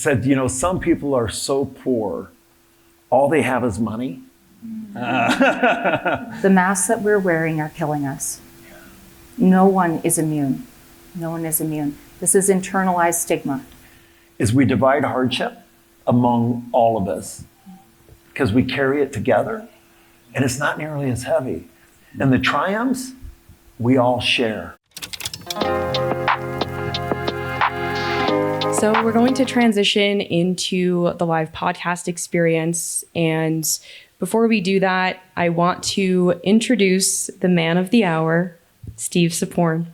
said, some people are so poor, all they have is money. The masks that we're wearing are killing us. No one is immune. No one is immune. This is internalized stigma. Is we divide hardship among all of us because we carry it together and it's not nearly as heavy. And the triumphs, we all share. So we're going to transition into the live podcast experience. And before we do that, I want to introduce the man of the hour, Steve Sapourn,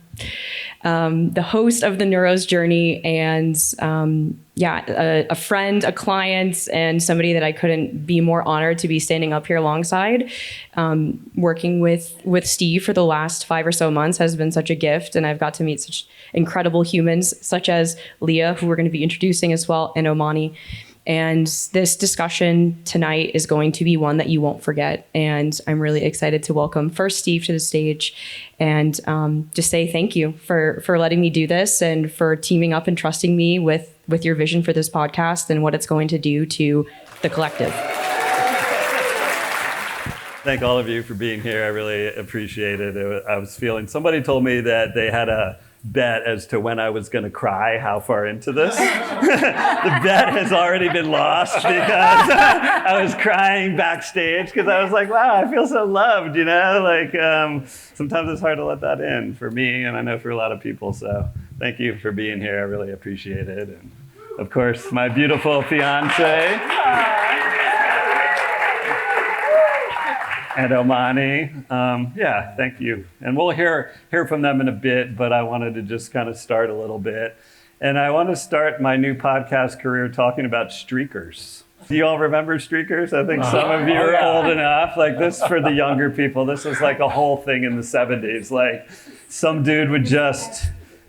the host of the Neuro's Journey, and a friend, a client, and somebody that I couldn't be more honored to be standing up here alongside. Working with Steve for the last 5 or so months has been such a gift, and I've got to meet such incredible humans, such as Leah, who we're going to be introducing as well, and Omani. And this discussion tonight is going to be one that you won't forget. And I'm really excited to welcome first Steve to the stage and just say thank you for letting me do this and for teaming up and trusting me with your vision for this podcast and what it's going to do to the collective. Thank all of you for being here. I really appreciate it. I was feeling, somebody told me that they had a bet as to when I was going to cry, how far into this. The bet has already been lost because I was crying backstage because I was like, wow, I feel so loved, sometimes it's hard to let that in for me, and I know for a lot of people. So thank you for being here. I really appreciate it. And of course, my beautiful fiance. And Omani, thank you. And we'll hear from them in a bit, but I wanted to just kind of start a little bit. And I want to start my new podcast career talking about streakers. Do you all remember streakers? I think some of you are old enough. Like this, for the younger people, this was like a whole thing in the 70s. Like some dude would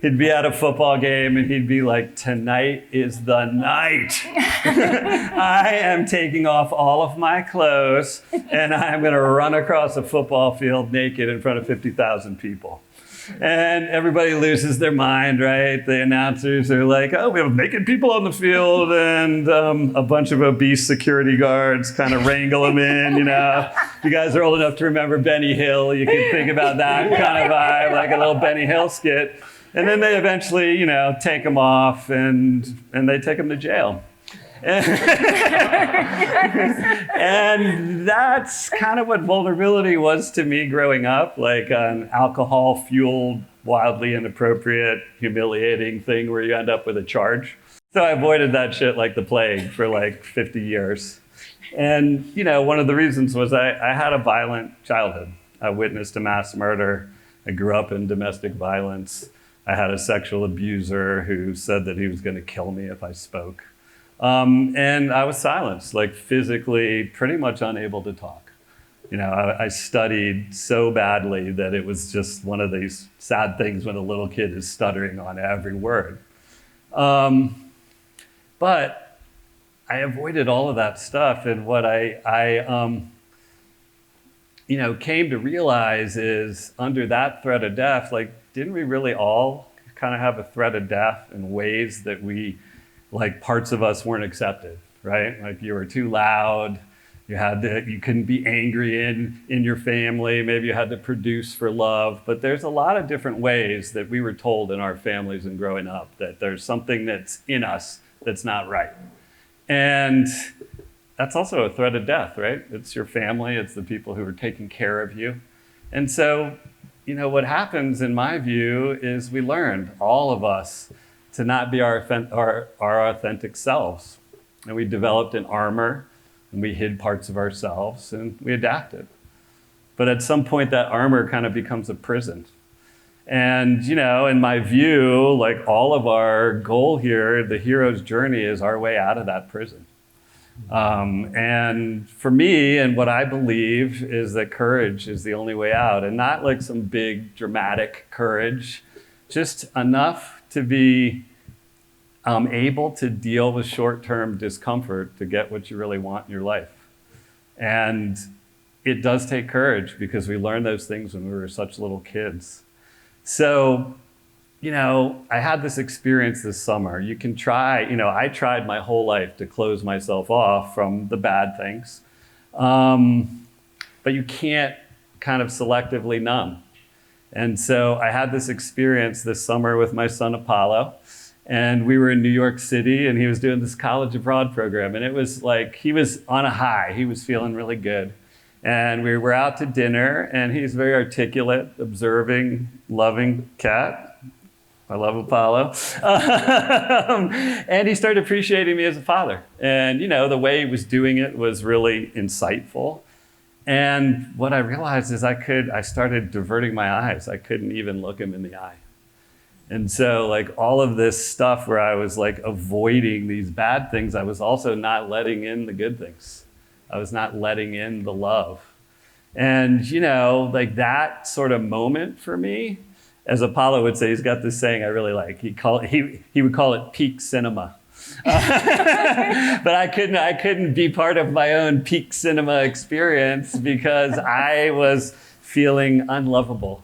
he'd be at a football game and he'd be like, tonight is the night. I am taking off all of my clothes and I'm going to run across a football field naked in front of 50,000 people. And everybody loses their mind, right? The announcers are like, oh, we have naked people on the field, and a bunch of obese security guards kind of wrangle them in, If you guys are old enough to remember Benny Hill, you can think about that kind of vibe, like a little Benny Hill skit. And then they eventually, take them off and they take them to jail. And that's kind of what vulnerability was to me growing up, like an alcohol-fueled, wildly inappropriate, humiliating thing where you end up with a charge. So I avoided that shit like the plague for like 50 years. And, one of the reasons was I had a violent childhood. I witnessed a mass murder. I grew up in domestic violence. I had a sexual abuser who said that he was going to kill me if I spoke. And I was silenced, like physically pretty much unable to talk. I studied so badly that it was just one of these sad things when a little kid is stuttering on every word. But I avoided all of that stuff. And what I came to realize is under that threat of death, didn't we really all kind of have a threat of death in ways that parts of us weren't accepted, right? Like you were too loud, you couldn't be angry in your family, maybe you had to produce for love, but there's a lot of different ways that we were told in our families and growing up that there's something that's in us that's not right. And that's also a threat of death, right? It's your family, it's the people who are taking care of you. And so, what happens in my view is we learned, all of us, to not be our authentic selves. And we developed an armor and we hid parts of ourselves and we adapted. But at some point that armor kind of becomes a prison. And, in my view, all of our goal here, the hero's journey is our way out of that prison. And for me, and what I believe is that courage is the only way out, and not like some big dramatic courage, just enough to be able to deal with short-term discomfort to get what you really want in your life. And it does take courage because we learned those things when we were such little kids. So, I had this experience this summer. You can try, I tried my whole life to close myself off from the bad things. But you can't kind of selectively numb. And so I had this experience this summer with my son Apollo, and we were in New York City, and he was doing this college abroad program. And it was like, he was on a high. He was feeling really good. And we were out to dinner, and he's a very articulate, observing, loving cat. I love Apollo. And he started appreciating me as a father. And, the way he was doing it was really insightful. And what I realized is I started diverting my eyes. I couldn't even look him in the eye. And so all of this stuff where I was avoiding these bad things, I was also not letting in the good things. I was not letting in the love. And, that sort of moment for me, as Apollo would say, he's got this saying I really like. He would call it peak cinema. But I couldn't be part of my own peak cinema experience because I was feeling unlovable.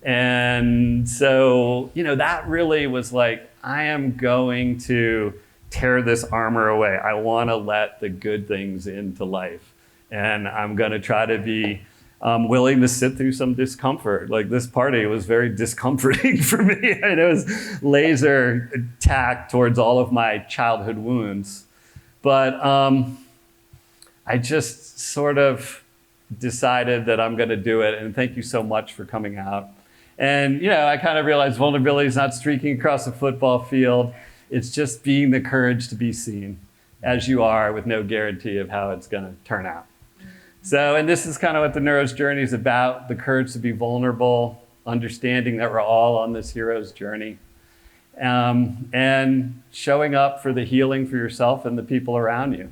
And so, that really was I am going to tear this armor away. I want to let the good things into life. And I'm going to try to be willing to sit through some discomfort. This party was very discomforting for me. And it was laser attack towards all of my childhood wounds. But I just sort of decided that I'm going to do it. And thank you so much for coming out. And, I kind of realized vulnerability is not streaking across a football field. It's just being the courage to be seen as you are with no guarantee of how it's going to turn out. So, and this is kind of what the Neuro's journey is about, the courage to be vulnerable, understanding that we're all on this hero's journey, and showing up for the healing for yourself and the people around you.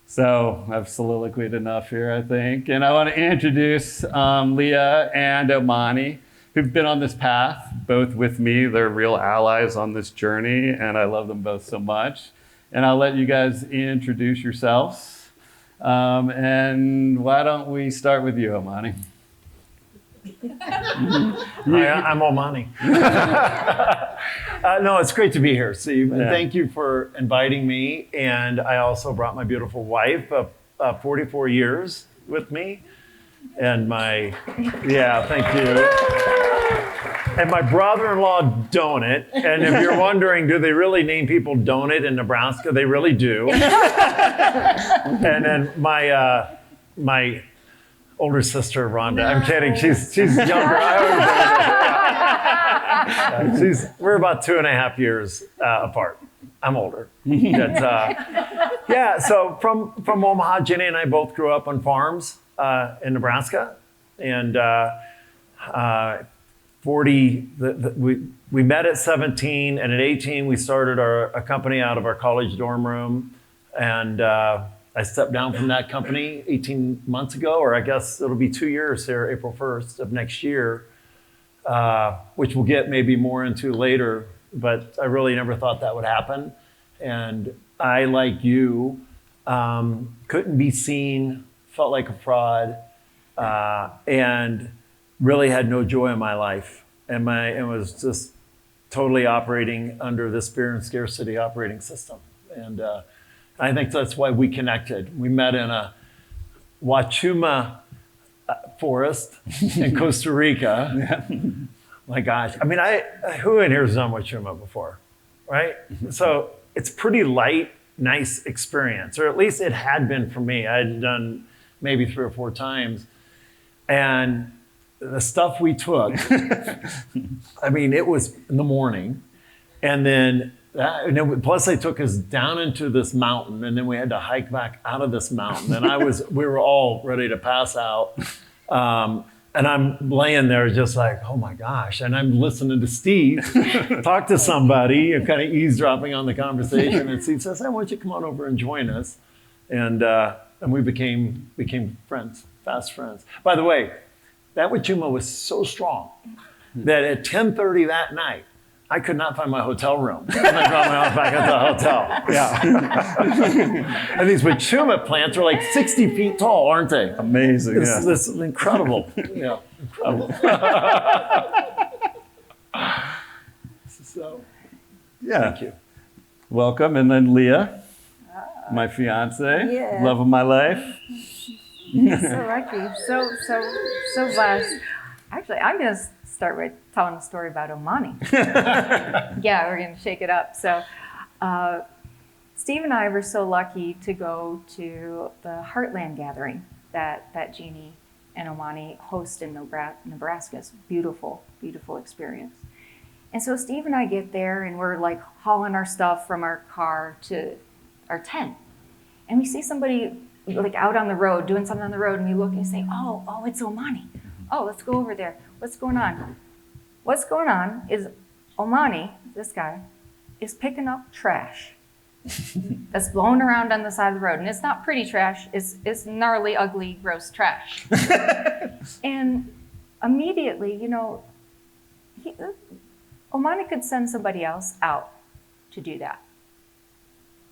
So I've soliloquied enough here, I think. And I want to introduce Leah and Omani, who've been on this path, both with me. They're real allies on this journey, and I love them both so much. And I'll let you guys introduce yourselves. And why don't we start with you, Omani? Hi, I'm Omani. No, it's great to be here, Steve. And thank you for inviting me. And I also brought my beautiful wife of 44 years with me. And thank you. And my brother-in-law, Donut. And if you're wondering, do they really name people Donut in Nebraska? They really do. And then my older sister, Rhonda. I'm kidding. She's younger. We're about 2.5 years apart. I'm older. So from Omaha, Jenny and I both grew up on farms in Nebraska. And we met at 17, and at 18 we started a company out of our college dorm room. And I stepped down from that company 18 months ago, or I guess it'll be 2 years here, April 1st of next year, which we'll get maybe more into later. But I really never thought that would happen. And I, like you, couldn't be seen, felt like a fraud, and really had no joy in my life. And was just totally operating under this fear and scarcity operating system. And I think that's why we connected. We met in a Wachuma forest in Costa Rica. My gosh. I mean, who in here has done Wachuma before, right? So it's pretty light, nice experience, or at least it had been for me. I had done maybe 3 or 4 times. And the stuff we took, I mean, it was in the morning. And then plus they took us down into this mountain, and then we had to hike back out of this mountain. And we were all ready to pass out. And I'm laying there just like, oh my gosh. And I'm listening to Steve talk to somebody, kind of eavesdropping on the conversation. And Steve says, hey, why don't you come on over and join us? And we became friends, fast friends. By the way, that Wachuma was so strong that at 10:30 that night, I could not find my hotel room. And I got my back at the hotel. Yeah. And these Wachuma plants are like 60 feet tall, aren't they? Amazing. This is incredible. Yeah, incredible. So, Yeah. thank you. Welcome. And then Leah, my fiance, Yeah. love of my life. So lucky, so blessed. Actually, I'm gonna start with telling a story about Omani. Yeah, we're gonna shake it up. So, Steve and I were so lucky to go to the Heartland Gathering that Jeannie and Omani host in Nebraska. It's a beautiful, beautiful experience. And so Steve and I get there and we're like hauling our stuff from our car to our tent. And we see somebody like out on the road, doing something on the road, and you look and you say, oh, it's Omani. Oh, let's go over there. What's going on? What's going on is Omani, this guy, is picking up trash that's blown around on the side of the road. And it's not pretty trash, it's gnarly, ugly, gross trash. And immediately, Omani could send somebody else out to do that.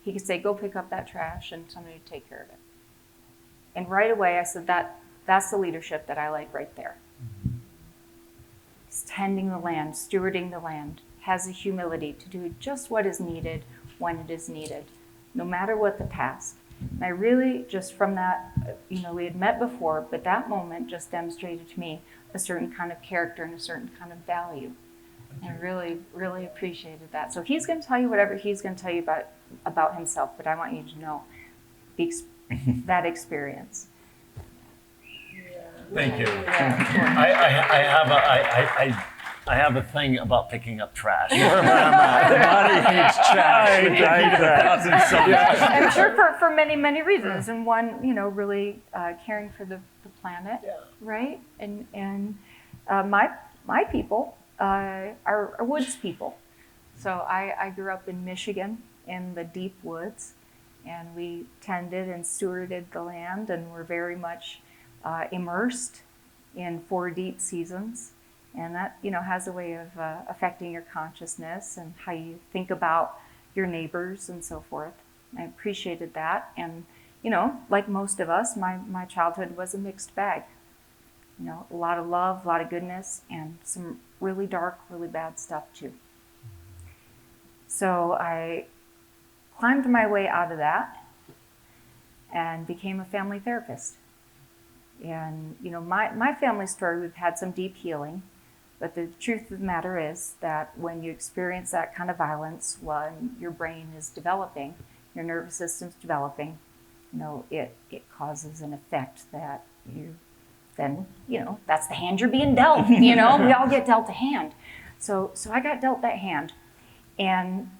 He could say, go pick up that trash and somebody would take care of it. And right away I said, that's the leadership that I like right there. He's tending the land, stewarding the land, has the humility to do just what is needed when it is needed, no matter what the task. And I really, just from that, we had met before, but that moment just demonstrated to me a certain kind of character and a certain kind of value. And I really, really appreciated that. So he's going to tell you whatever he's going to tell you about himself, but I want you to know that experience. Thank you. Yeah. I have a thing about picking up trash. Omani hates trash. which I hate that. I'm sure for many, many reasons. And one, really caring for the planet, right? And my people are woods people. So I grew up in Michigan in the deep woods, and we tended and stewarded the land, and were very much immersed in 4 deep seasons. And that, has a way of affecting your consciousness and how you think about your neighbors and so forth. I appreciated that. And, like most of us, my childhood was a mixed bag. A lot of love, a lot of goodness, and some really dark, really bad stuff too. So I climbed my way out of that and became a family therapist. And, my family story, we've had some deep healing. But the truth of the matter is that when you experience that kind of violence, when your brain is developing, your nervous system's developing, it causes an effect that that's the hand you're being dealt. We all get dealt a hand. So I got dealt that hand and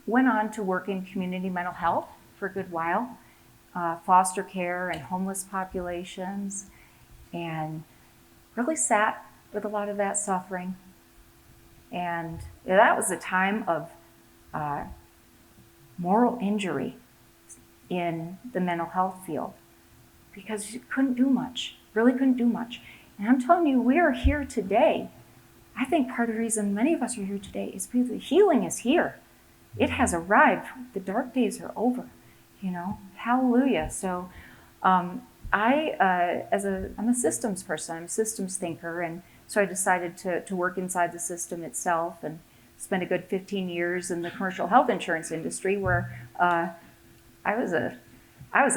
went on to work in community mental health for a good while, foster care and homeless populations, and really sat with a lot of that suffering. And that was a time of moral injury in the mental health field, because you couldn't do much, really couldn't do much. And I'm telling you, we are here today. I think part of the reason many of us are here today is because the healing is here. It has arrived. The dark days are over, hallelujah. So I'm a systems person, I'm a systems thinker, and so I decided to work inside the system itself and spent a good 15 years in the commercial health insurance industry, where I was a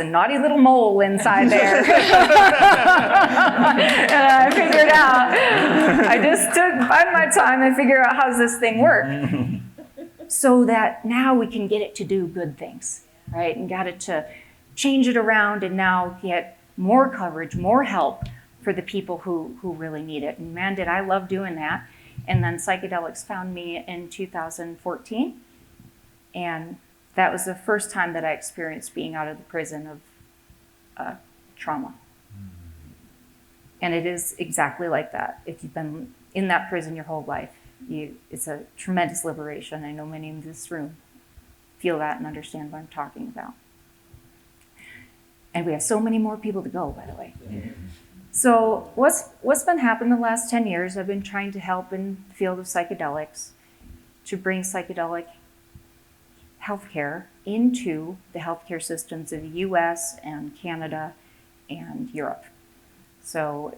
naughty little mole inside there. And I figured out, I just took my time and figured out how does this thing work, so that now we can get it to do good things, right? And got it to change it around and now get more coverage, more help for the people who really need it. And man, did I love doing that. And then psychedelics found me in 2014. And that was the first time that I experienced being out of the prison of trauma. And it is exactly like that. If you've been in that prison your whole life, it's a tremendous liberation. I know many in this room feel that and understand what I'm talking about. And we have so many more people to go, by the way. So what's been happening the last 10 years, I've been trying to help in the field of psychedelics to bring psychedelic healthcare into the healthcare systems of the US and Canada and Europe. So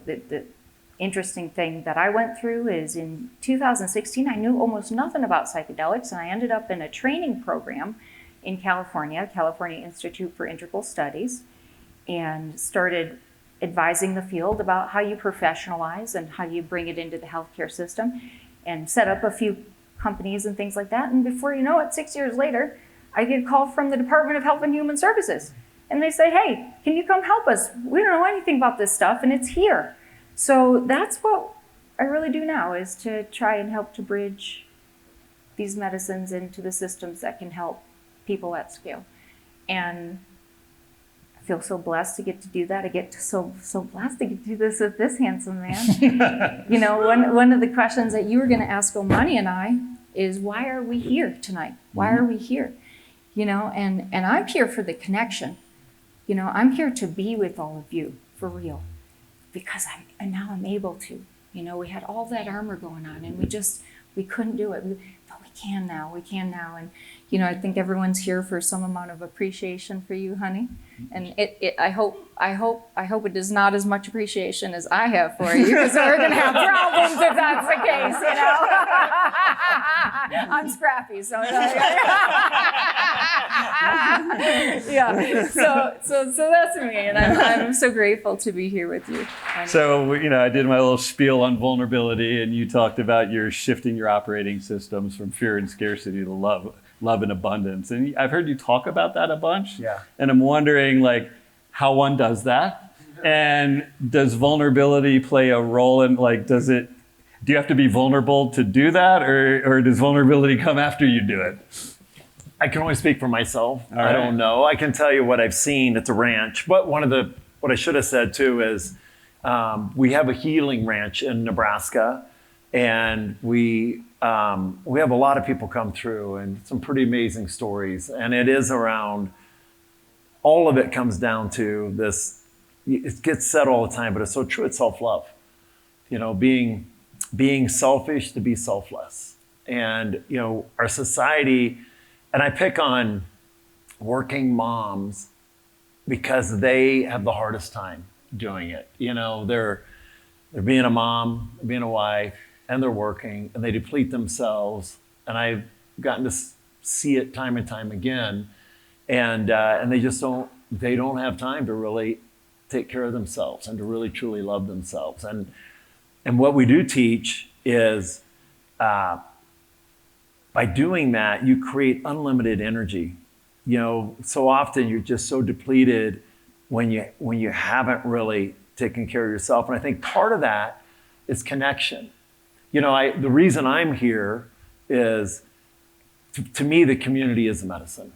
interesting thing that I went through is in 2016, I knew almost nothing about psychedelics, and I ended up in a training program in California, California Institute for Integral Studies, and started advising the field about how you professionalize and how you bring it into the healthcare system, and set up a few companies and things like that. And before you know it, 6 years later, I get a call from the Department of Health and Human Services. And they say, hey, can you come help us? We don't know anything about this stuff, and it's here. So that's what I really do now, is to try and help to bridge these medicines into the systems that can help people at scale. And I feel so blessed to get to do that. I get to so blessed to get to do this with this handsome man. You know, one of the questions that you were going to ask Omani and I is, why are we here tonight? Why are we here? You know, and I'm here for the connection. You know, I'm here to be with all of you for real, because now I'm able to. You know, we had all that armor going on, and we couldn't do it, but we can now. And you know, I think everyone's here for some amount of appreciation for you, honey. And I hope it is not as much appreciation as I have for you, because we're gonna have problems if that's the case, you know. I'm scrappy, so yeah. So that's me, and I'm so grateful to be here with you. So, you know, I did my little spiel on vulnerability, and you talked about your shifting your operating systems from fear and scarcity to love and abundance. And I've heard you talk about that a bunch. Yeah. And I'm wondering, like, how one does that, and does vulnerability play a role in, like, do you have to be vulnerable to do that, or does vulnerability come after you do it? I can only speak for myself. All right. I don't know. I can tell you what I've seen. It's a ranch. But what I should have said too is we have a healing ranch in Nebraska, and we have a lot of people come through, and some pretty amazing stories. And it is around, all of it comes down to this. It gets said all the time, but it's so true. It's self-love. You know, being selfish to be selfless. And you know, our society. And I pick on working moms because they have the hardest time doing it. You know, they're being a mom, being a wife, and they're working, and they deplete themselves. And I've gotten to see it time and time again. And they just don't have time to really take care of themselves and to really truly love themselves. And what we do teach is, by doing that, you create unlimited energy. You know, so often you're just so depleted when you haven't really taken care of yourself. And I think part of that is connection. You know, the reason I'm here is, to me, the community is the medicine.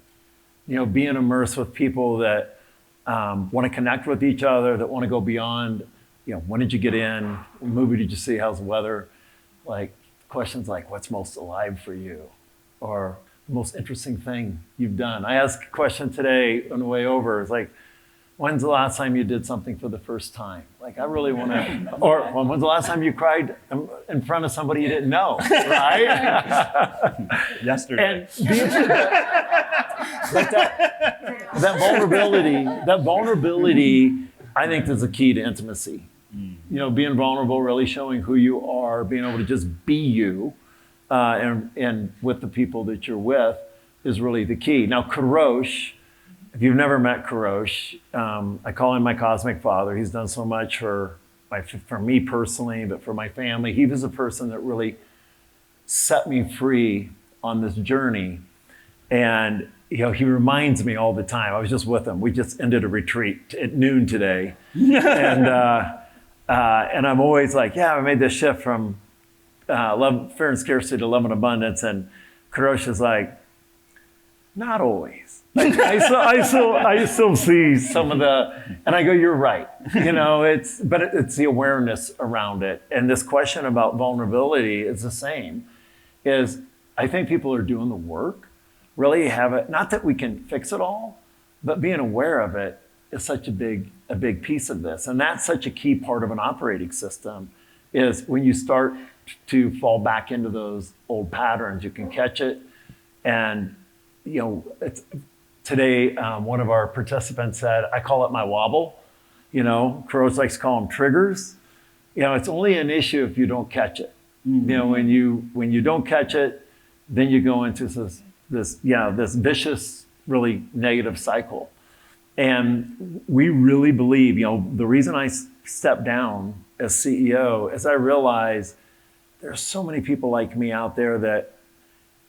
You know, being immersed with people that want to connect with each other, that want to go beyond, you know, when did you get in? What movie did you see? How's the weather? Like, questions like, what's most alive for you? Or the most interesting thing you've done? I asked a question today on the way over. It's like, when's the last time you did something for the first time? Like, I really want to, or when's the last time you cried in front of somebody you didn't know, right? Yesterday. But that vulnerability, I think, is the key to intimacy. You know, being vulnerable, really showing who you are, being able to just be you, and with the people that you're with, is really the key. Now, Karosh, if you've never met Karosh, I call him my cosmic father. He's done so much for me personally, but for my family. He was a person that really set me free on this journey. And you know, he reminds me all the time. I was just with him. We just ended a retreat at noon today. And I'm always like, yeah, I made this shift from fear and scarcity to love and abundance. And Karosh is like, not always. Like, I still see some of the, and I go, you're right. You know, it's the awareness around it. And this question about vulnerability is the same. Is I think people are doing the work, really have it. Not that we can fix it all, but being aware of it is such a big piece of this. And that's such a key part of an operating system, is when you start to fall back into those old patterns, you can catch it. And, you know, today, one of our participants said, I call it my wobble. You know, Kuros likes to call them triggers. it's only an issue if you don't catch it. When you don't catch it, then you go into this vicious, really negative cycle. And we really believe, the reason I stepped down as CEO is I realized there's so many people like me out there that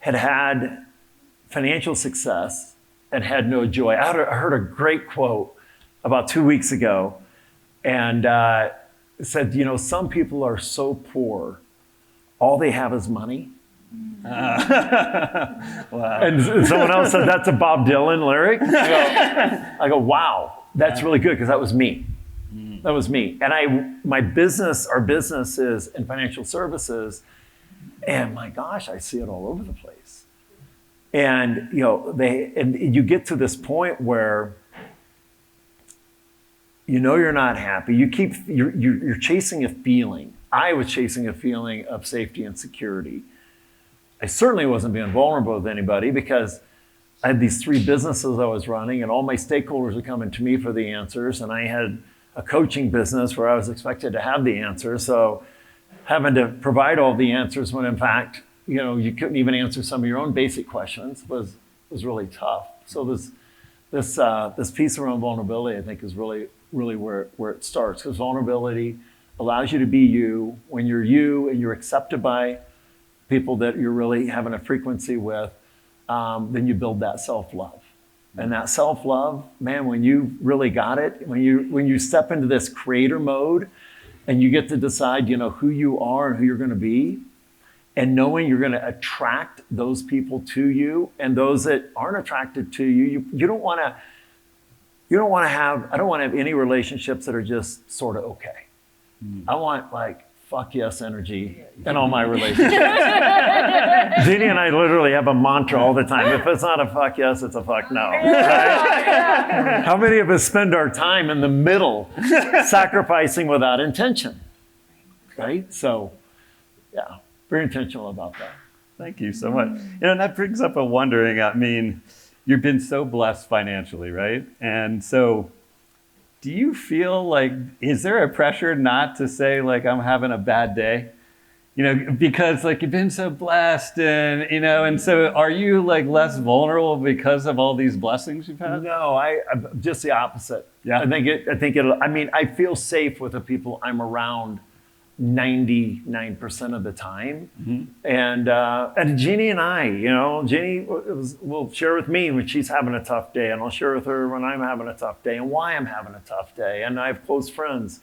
had financial success and had no joy. I heard a great quote about 2 weeks ago, and it said, some people are so poor, all they have is money. Wow. And someone else said, that's a Bob Dylan lyric. I go, wow, that's really good, because that was me. That was me. And our business is in financial services, and my gosh, I see it all over the place. And you get to this point where you're not happy. You're chasing a feeling. I was chasing a feeling of safety and security. I certainly wasn't being vulnerable with anybody, because I had these 3 businesses I was running, and all my stakeholders were coming to me for the answers. And I had a coaching business where I was expected to have the answers. So having to provide all the answers when in fact, you couldn't even answer some of your own basic questions was really tough. So this piece around vulnerability, I think, is really, really where it starts, because vulnerability allows you to be you. When you're you and you're accepted by people that you're really having a frequency with, then you build that self-love. And that self-love, man, when you really got it, when you step into this creator mode and you get to decide, who you are and who you're going to be, and knowing you're going to attract those people to you, and those that aren't attracted to you, I don't want to have any relationships that are just sort of okay. I want fuck yes energy in all my relationships. Jeannie and I literally have a mantra all the time. If it's not a fuck yes, it's a fuck no. Right? How many of us spend our time in the middle sacrificing without intention? Right? So, yeah, very intentional about that. Thank you so much. And that brings up a wondering, you've been so blessed financially, right? And so do you feel is there a pressure not to say I'm having a bad day? Because you've been so blessed and so are you less vulnerable because of all these blessings you've had? No, I'm just the opposite. Yeah. I feel safe with the people I'm around 99% of the time. And Jeannie and I, Jeannie will share with me when she's having a tough day, and I'll share with her when I'm having a tough day and why I'm having a tough day. And I have close friends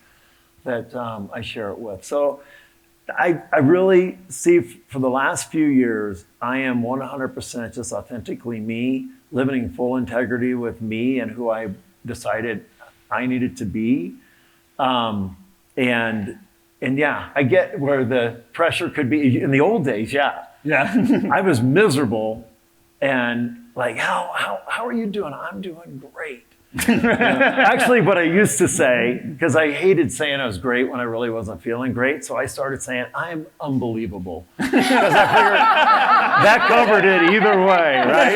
that I share it with. So I really see, for the last few years, I am 100% just authentically me, living in full integrity with me and who I decided I needed to be. And yeah, I get where the pressure could be. In the old days, yeah. I was miserable and how are you doing? I'm doing great. Actually, what I used to say, because I hated saying I was great when I really wasn't feeling great, so I started saying I'm unbelievable. Because I figured that covered it either way, right?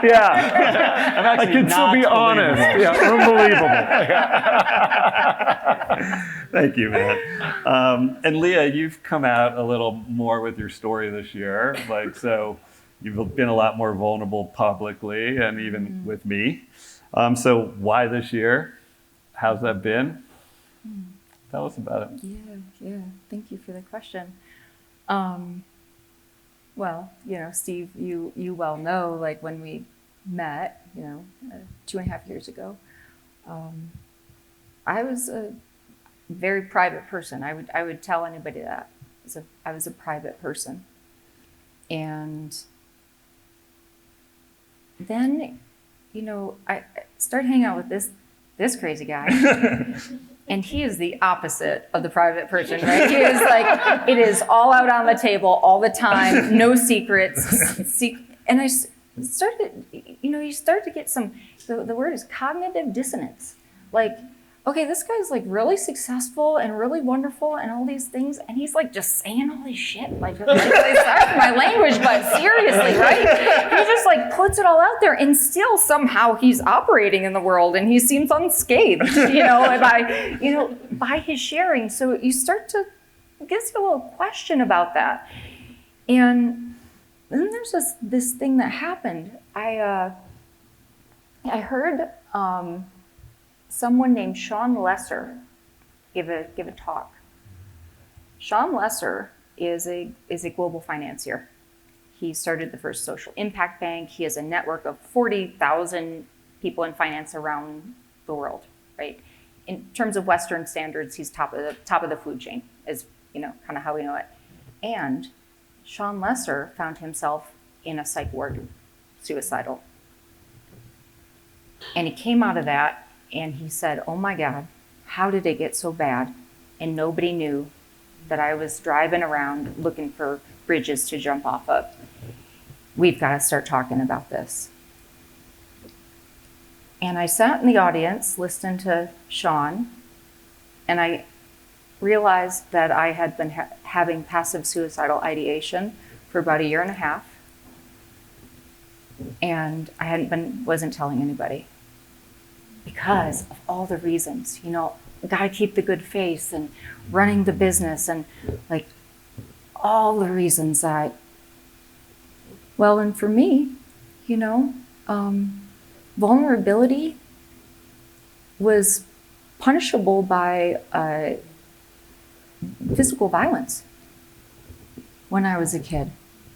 Yeah. I can still be honest. Yeah, unbelievable. Thank you, man. And Leah, you've come out a little more with your story this year. So you've been a lot more vulnerable publicly and even with me. So why this year? How's that been? Tell us about it. Yeah. Thank you for the question. Well, Steve, you well know, when we met, 2.5 years ago, I was a very private person. I would tell anybody that. I was a private person. And then, I started hanging out with this crazy guy, and he is the opposite of the private person, right? He is it is all out on the table all the time, no secrets. And I started, you start to get some, the word is cognitive dissonance. okay, this guy's like really successful and really wonderful and all these things, and he's like just saying all this shit, like sorry for my language, but seriously, right? He just like puts it all out there, and still somehow he's operating in the world, and he seems unscathed, by his sharing. So you start to get a little question about that, and then there's this thing that happened. I heard. Someone named Sean Lesser give a talk. Sean Lesser is a global financier. He started the first social impact bank. He has a network of 40,000 people in finance around the world, right? In terms of Western standards, he's top of the food chain, is kind of how we know it. And Sean Lesser found himself in a psych ward, suicidal. And he came out of that and he said, oh my God, how did it get so bad? And nobody knew that I was driving around looking for bridges to jump off of. We've got to start talking about this. And I sat in the audience listening to Sean, and I realized that I had been having passive suicidal ideation for about a year and a half. And I wasn't telling anybody because of all the reasons, gotta keep the good face and running the business and like all the reasons and for me, vulnerability was punishable by physical violence when I was a kid.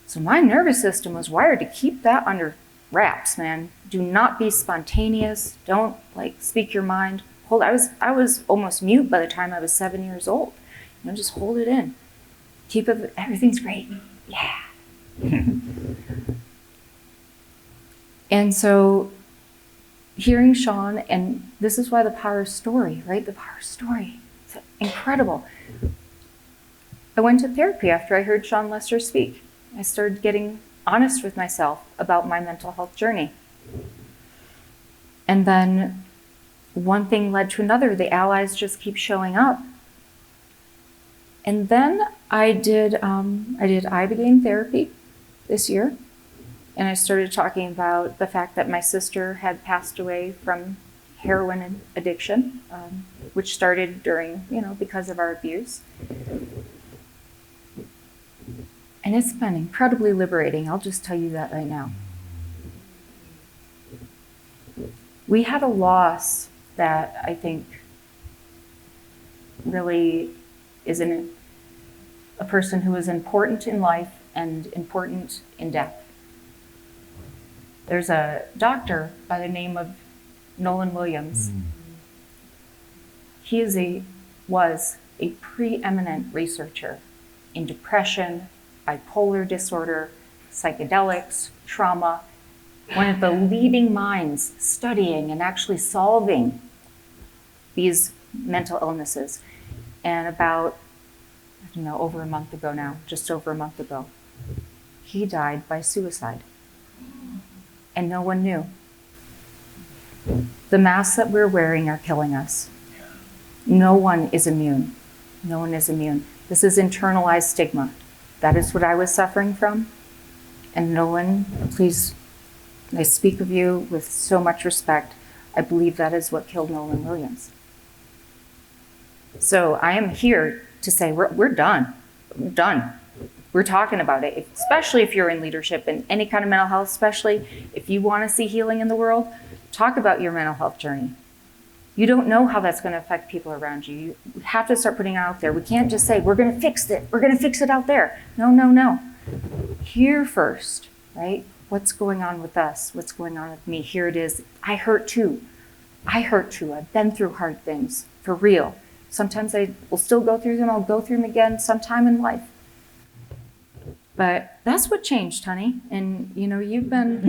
So my nervous system was wired to keep that under wraps, man. Do not be spontaneous. Don't speak your mind. I was almost mute by the time I was 7 years old. Just hold it in. Keep it. Everything's great. Yeah. And so, hearing Sean, and this is why the power of story, right? The power of story. It's incredible. I went to therapy after I heard Sean Lesser speak. I started getting honest with myself about my mental health journey. And then one thing led to another. The allies just keep showing up. And then I did Ibogaine therapy this year. And I started talking about the fact that my sister had passed away from heroin addiction, which started because of our abuse. And it's been incredibly liberating. I'll just tell you that right now. We had a loss that I think really is a person who is important in life and important in death. There's a doctor by the name of Nolan Williams. He was a preeminent researcher in depression, bipolar disorder, psychedelics, trauma, one of the leading minds studying and actually solving these mental illnesses. And about, over a month ago now, just over a month ago, he died by suicide. And no one knew. The masks that we're wearing are killing us. No one is immune. No one is immune. This is internalized stigma. That is what I was suffering from. And Nolan, please, I speak of you with so much respect. I believe that is what killed Nolan Williams. So I am here to say we're done. We're done. We're talking about it, especially if you're in leadership and any kind of mental health, especially if you want to see healing in the world, talk about your mental health journey. You don't know how that's going to affect people around you. You have to start putting it out there. We can't just say, we're going to fix it. We're going to fix it out there. No. Here first, right? What's going on with us? What's going on with me? Here it is. I hurt too. I've been through hard things, for real. Sometimes I will still go through them. I'll go through them again sometime in life. But that's what changed, honey. And, you've been...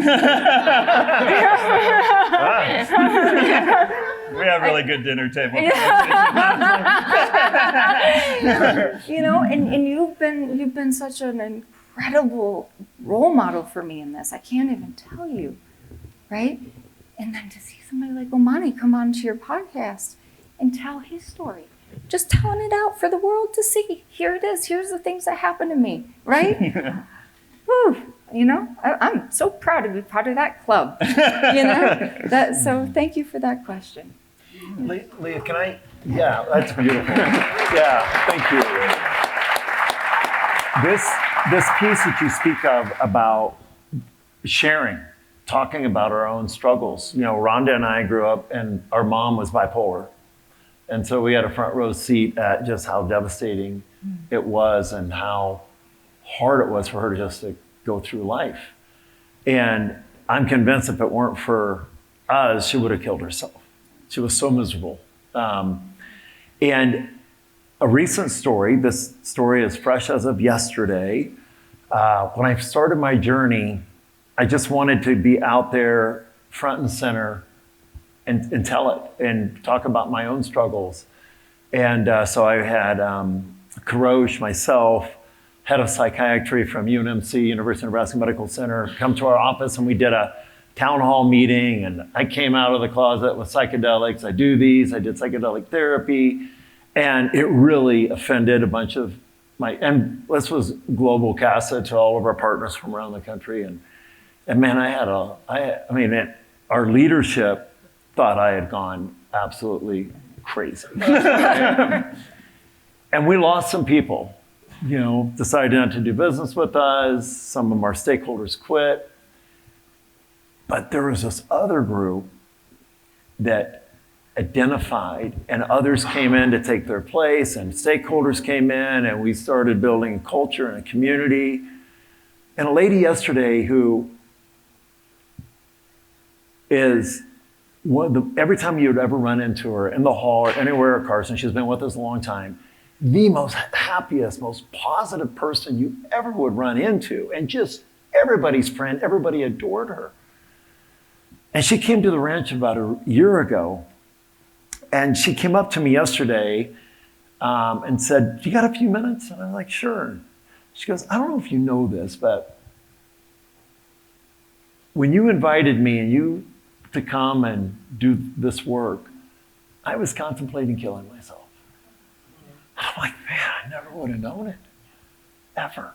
We have really good dinner table and you've been such an incredible role model for me in this. I can't even tell you, right? And then to see somebody like Omani come on to your podcast and tell his story. Just telling it out for the world to see. Here it is. Here's the things that happened to me, right? Whew, you know, I'm so proud to be part of that club. You know, so thank you for that question. Leah, can I? Yeah, that's beautiful. Yeah, thank you. This piece that you speak of about sharing, talking about our own struggles. You know, Rhonda and I grew up, and our mom was bipolar. And so we had a front row seat at just how devastating it was and how hard it was for her just to go through life. And I'm convinced if it weren't for us, she would have killed herself. She was so miserable. And a recent story, this story is fresh as of yesterday. When I started my journey, I just wanted to be out there front and center and tell it and talk about my own struggles. And so I had Karosh, myself, head of psychiatry from UNMC, University of Nebraska Medical Center, come to our office, and we did a town hall meeting, and I came out of the closet with psychedelics. I did psychedelic therapy, and it really offended a bunch of and this was global CASA to all of our partners from around the country. And man, our leadership thought I had gone absolutely crazy. And we lost some people, you know, decided not to do business with us. Some of our stakeholders quit. But there was this other group that identified, and others came in to take their place, and stakeholders came in, and we started building a culture and a community. And a lady yesterday who is every time you would ever run into her in the hall or anywhere at Carson, she's been with us a long time, the most happiest, most positive person you ever would run into, and just everybody's friend, everybody adored her. And she came to the ranch about a year ago, and she came up to me yesterday and said, "You got a few minutes?" And I'm like, "Sure." She goes, "I don't know if you know this, but when you invited me to come and do this work, I was contemplating killing myself." I'm like, man, I never would have known it, ever.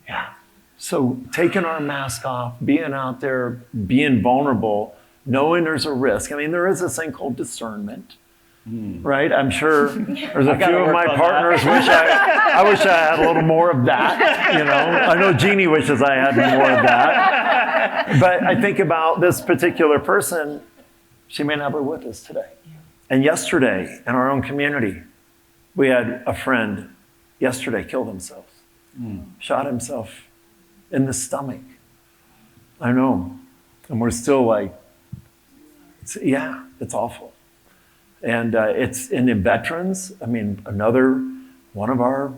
Yeah. So taking our mask off, being out there, being vulnerable, knowing there's a risk. I mean, there is this thing called discernment, right? I'm sure there's a few of my partners I wish I had a little more of that, you know. I know Jeannie wishes I had more of that. But I think about this particular person, she may not be with us today. And yesterday, in our own community, we had a friend yesterday killed himself, shot himself in the stomach. I know. And we're still like, it's awful. And it's in the veterans. I mean, another one of our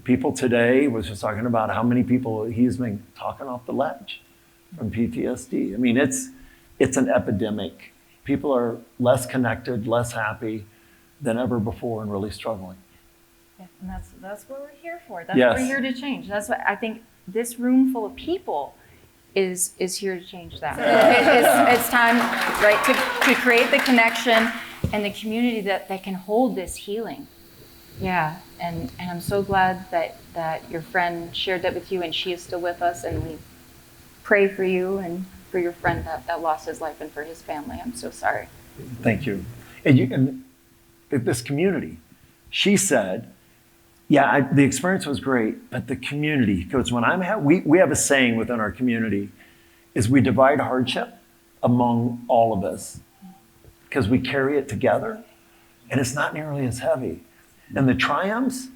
people today was just talking about how many people he's been talking off the ledge from PTSD. I mean, it's an epidemic. People are less connected, less happy than ever before, and really struggling. Yeah, and that's what we're here for. That's what we're here to change. That's what I think this room full of people is here to change that. It's time, right, to create the connection and the community that can hold this healing. Yeah, and I'm so glad that your friend shared that with you, and she is still with us, and we pray for you and for your friend that lost his life, and for his family. I'm so sorry. Thank you. And this community, she said, the experience was great, but the community, because when we have a saying within our community, is we divide hardship among all of us, because we carry it together, and it's not nearly as heavy. And the triumphs,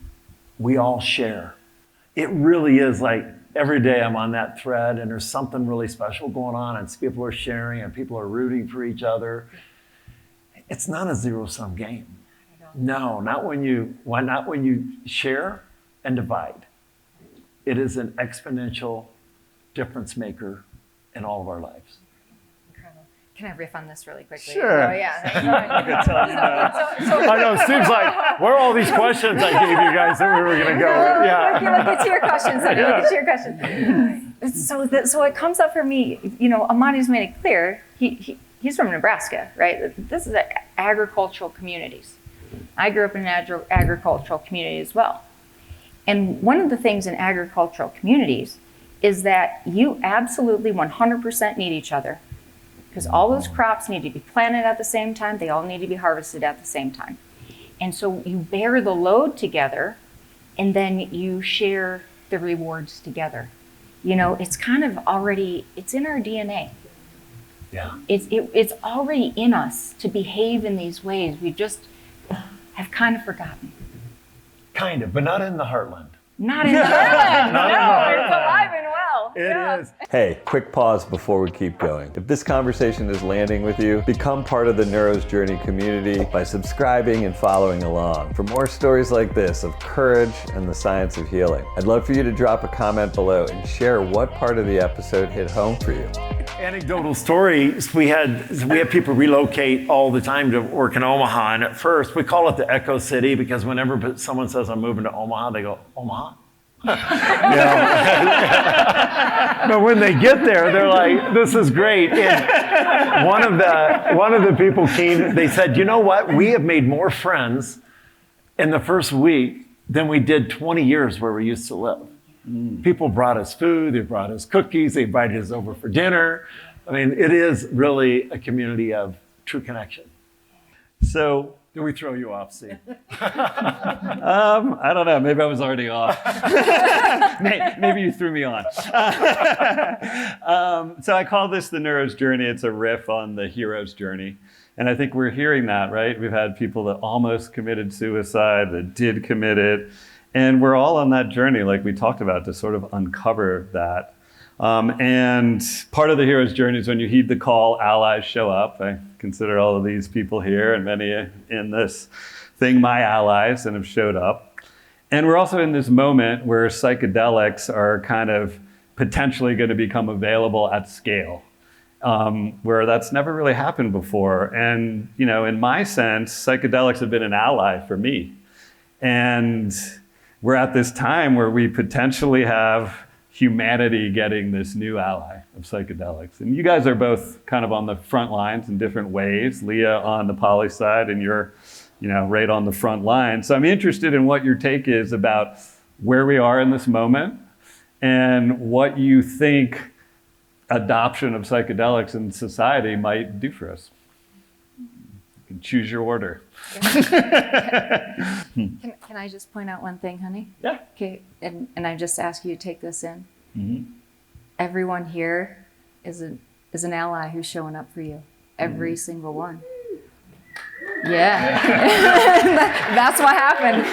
we all share. It really is like every day I'm on that thread, and there's something really special going on, and people are sharing, and people are rooting for each other. It's not a zero-sum game. No, not when you share and divide. It is an exponential difference maker in all of our lives. Incredible. Can I riff on this really quickly? Sure. Oh, yeah. That's right. I know, Steve's like, where are all these questions I gave you guys that we were going to go? Yeah. Let's get to your questions. Get to your questions. So it comes up for me, Omani's made it clear. He he's from Nebraska, right? This is agricultural communities. I grew up in an agricultural community as well. And one of the things in agricultural communities is that you absolutely 100% need each other, because all those crops need to be planted at the same time. They all need to be harvested at the same time. And so you bear the load together, and then you share the rewards together. You know, it's kind of already, it's in our DNA. Yeah. It's already in us to behave in these ways. We just have kind of forgotten. Kind of, but not in the heartland. Not in the heartland. No, it's alive and well. It is. Hey, quick pause before we keep going. If this conversation is landing with you, become part of the Neuro's Journey community by subscribing and following along for more stories like this of courage and the science of healing. I'd love for you to drop a comment below and share what part of the episode hit home for you. Anecdotal stories, we have people relocate all the time to work in Omaha, and at first we call it the Echo City because whenever someone says I'm moving to Omaha, they go, Omaha? But when they get there, they're like, this is great. And one of the people came, they said, you know what? We have made more friends in the first week than we did 20 years where we used to live. People brought us food, they brought us cookies, they invited us over for dinner. I mean, it is really a community of true connection. So, Did we throw you off, Steve? I don't know. Maybe I was already off. Maybe you threw me on. So I call this the Neuro's Journey. It's a riff on the hero's journey. And I think we're hearing that, right? We've had people that almost committed suicide, that did commit it. And we're all on that journey, like we talked about, to sort of uncover that. And part of the hero's journey is when you heed the call, allies show up. I consider all of these people here and many in this thing my allies and have showed up. And we're also in this moment where psychedelics are kind of potentially going to become available at scale, where that's never really happened before. And, you know, in my sense, psychedelics have been an ally for me. And we're at this time where we potentially have humanity getting this new ally of psychedelics. And you guys are both kind of on the front lines in different ways. Leah on the poly side, and you're, you know, right on the front line. So I'm interested in what your take is about where we are in this moment and what you think adoption of psychedelics in society might do for us. You can choose your order. Can I just point out one thing, honey? Yeah. Okay, and I just ask you to take this in. Mm-hmm. Everyone here is an ally who's showing up for you. Every single one. Yeah. That's what happened.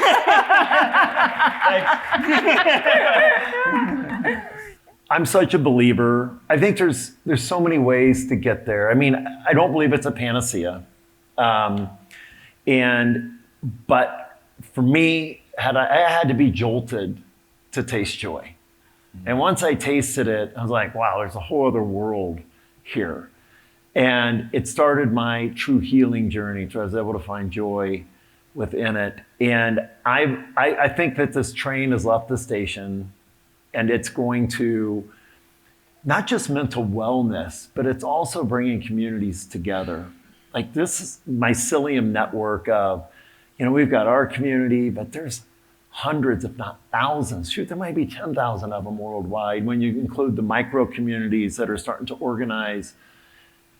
I'm such a believer. I think there's so many ways to get there. I mean, I don't believe it's a panacea. But for me, I had to be jolted to taste joy. And once I tasted it, I was like, wow, there's a whole other world here. And it started my true healing journey. So I was able to find joy within it. And I think that this train has left the station, and it's going to not just mental wellness, but it's also bringing communities together. Like this mycelium network of, you know, we've got our community, but there's hundreds, if not thousands. Shoot, there might be 10,000 of them worldwide when you include the micro communities that are starting to organize.